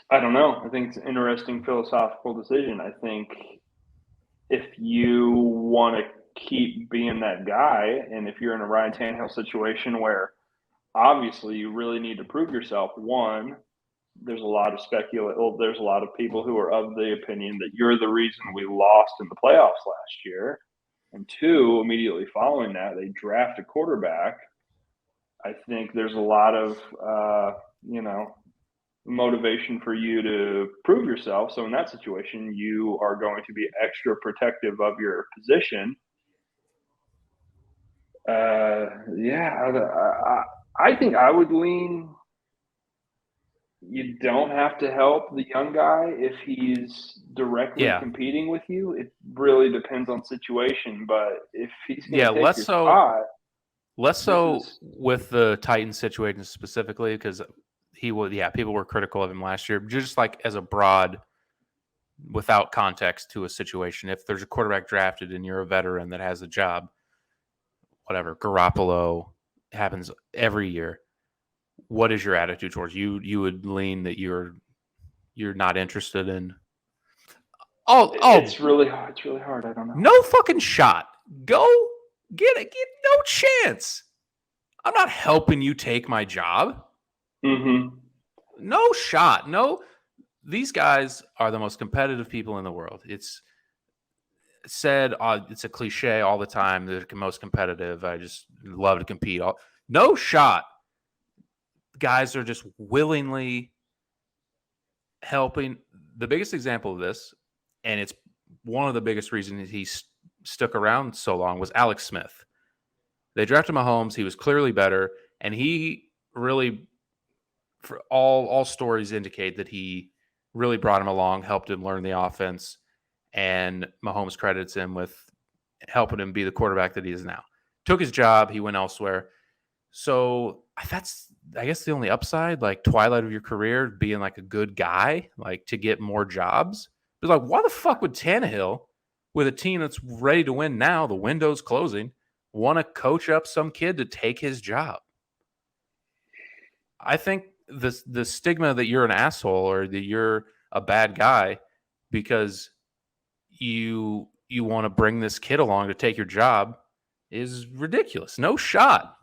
[SPEAKER 1] I don't know. I think it's an interesting philosophical decision. I think if you want to keep being that guy, and if you're in a Ryan Tannehill situation where obviously you really need to prove yourself, one, there's a lot of there's a lot of people who are of the opinion that you're the reason we lost in the playoffs last year. And 2, immediately following that, they draft a quarterback. I think there's a lot of, motivation for you to prove yourself. So in that situation, you are going to be extra protective of your position. I think I would lean. You don't have to help the young guy if he's directly competing with you. It really depends on situation, but if he's going to take your spot,
[SPEAKER 2] less so with the Titans situation specifically, because people were critical of him last year, just like as a broad, without context to a situation. If there's a quarterback drafted and you're a veteran that has a job, whatever, Garoppolo happens every year. What is your attitude towards you? You would lean that you're not interested in.
[SPEAKER 1] It's really hard. I don't know.
[SPEAKER 2] No fucking shot. Go get it. Get no chance. I'm not helping you take my job.
[SPEAKER 1] Mm-hmm.
[SPEAKER 2] No shot. No. These guys are the most competitive people in the world. It's said, it's a cliche all the time. They're the most competitive. I just love to compete. No shot. Guys are just willingly helping. The biggest example of this, and it's one of the biggest reasons he stuck around so long, was Alex Smith. They drafted Mahomes. He was clearly better, and he really, for all stories indicate that he really brought him along, helped him learn the offense, and Mahomes credits him with helping him be the quarterback that he is now. Took his job. He went elsewhere. So that's, I guess, the only upside, like twilight of your career, being like a good guy, like to get more jobs. But like, why the fuck would Tannehill, with a team that's ready to win now, the window's closing, want to coach up some kid to take his job? I think the stigma that you're an asshole or that you're a bad guy because you want to bring this kid along to take your job is ridiculous. No shot.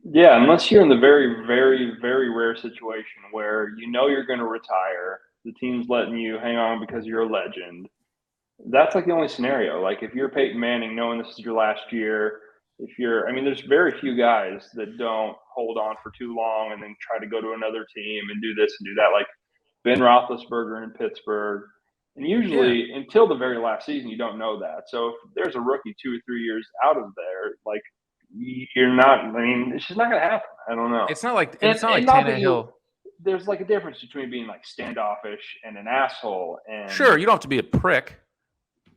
[SPEAKER 1] Yeah, unless you're in the very, very, very rare situation where you know you're going to retire, the team's letting you hang on because you're a legend. That's like the only scenario. Like if you're Peyton Manning, knowing this is your last year, there's very few guys that don't hold on for too long and then try to go to another team and do this and do that. Like Ben Roethlisberger in Pittsburgh. And usually until the very last season, you don't know that. So if there's a rookie 2 or 3 years out of there, like, you're not. I mean, it's just not going to happen. I don't know.
[SPEAKER 2] It's not like Tannehill.
[SPEAKER 1] There's like a difference between being like standoffish and an asshole. And
[SPEAKER 2] sure, you don't have to be a prick.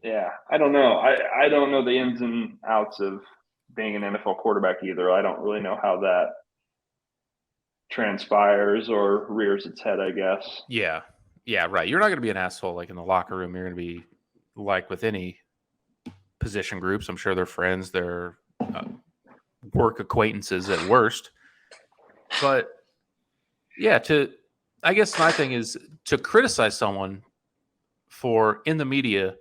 [SPEAKER 1] Yeah, I don't know. I don't know the ins and outs of being an NFL quarterback either. I don't really know how that transpires or rears its head, I guess.
[SPEAKER 2] Yeah, right. You're not going to be an asshole like in the locker room. You're going to be like with any position groups. I'm sure they're friends. They're work acquaintances at worst. But yeah, I guess my thing is to criticize someone for in the media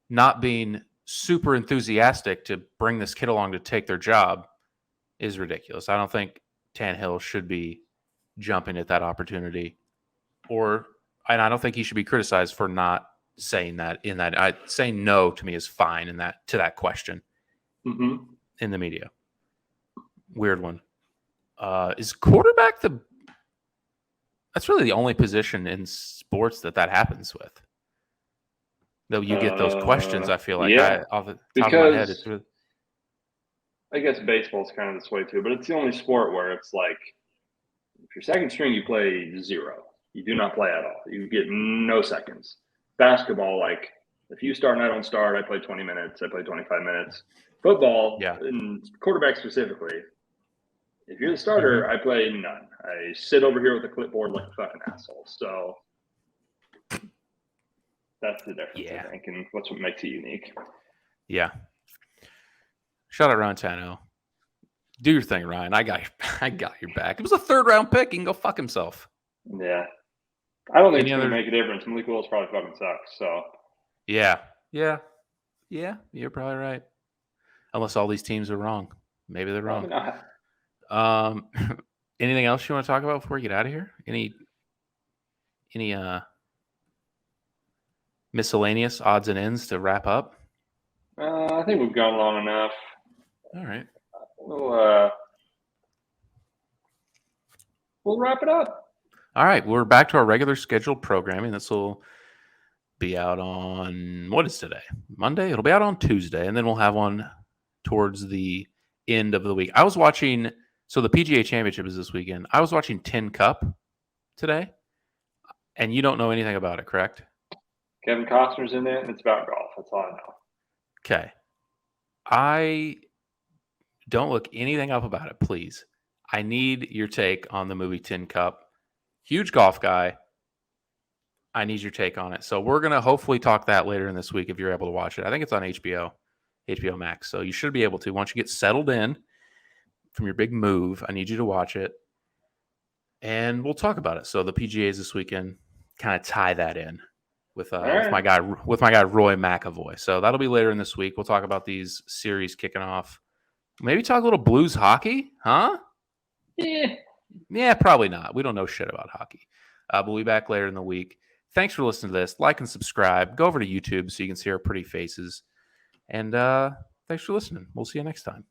[SPEAKER 2] not being super enthusiastic to bring this kid along to take their job is ridiculous. I don't think Tannehill should be jumping at that opportunity, and I don't think he should be criticized for not saying that. Saying no to me is fine to that question in the media. Weird one. Is quarterback that's really the only position in sports that happens with. Though you get those questions, I feel like off the top of my head, it's really...
[SPEAKER 1] I guess baseball's kind of this way too, but it's the only sport where it's like if you're second string, you play 0. You do not play at all. You get no seconds. Basketball, like if you start and I don't start, I play 20 minutes. I play 25 minutes. Football, and quarterback specifically, if you're the starter, I play none. I sit over here with a clipboard like a fucking asshole. So that's the difference, I think, and what's what makes it unique.
[SPEAKER 2] Yeah. Shout out Ryan Tannehill. Do your thing, Ryan. I got your back. It was a 3rd round pick. He can go fuck himself.
[SPEAKER 1] Yeah. I don't think it's going to make a difference. Malik Willis probably fucking sucks. So.
[SPEAKER 2] Yeah. You're probably right. Unless all these teams are wrong. Maybe they're wrong. Anything else you want to talk about before we get out of here? Any miscellaneous odds and ends to wrap up?
[SPEAKER 1] I think we've gone long enough.
[SPEAKER 2] All right.
[SPEAKER 1] We'll wrap it up.
[SPEAKER 2] All right, we're back to our regular scheduled programming. This will be out on, what is today? Monday? It'll be out on Tuesday, and then we'll have one towards the end of the week. I was watching, so the PGA Championship is this weekend. I was watching Tin Cup today, and you don't know anything about it, correct?
[SPEAKER 1] Kevin Costner's in it, and it's about golf. That's all I know.
[SPEAKER 2] Okay. I don't look anything up about it, please. I need your take on the movie Tin Cup. Huge golf guy. I need your take on it. So we're going to hopefully talk that later in this week if you're able to watch it. I think it's on HBO Max. So you should be able to. Once you get settled in from your big move, I need you to watch it. And we'll talk about it. So the PGAs this weekend, kind of tie that in with my guy Roy McAvoy. So that'll be later in this week. We'll talk about these series kicking off. Maybe talk a little Blues hockey, huh? Yeah, probably not. We don't know shit about hockey. We'll be back later in the week. Thanks for listening to this. Like and subscribe. Go over to YouTube so you can see our pretty faces. And thanks for listening. We'll see you next time.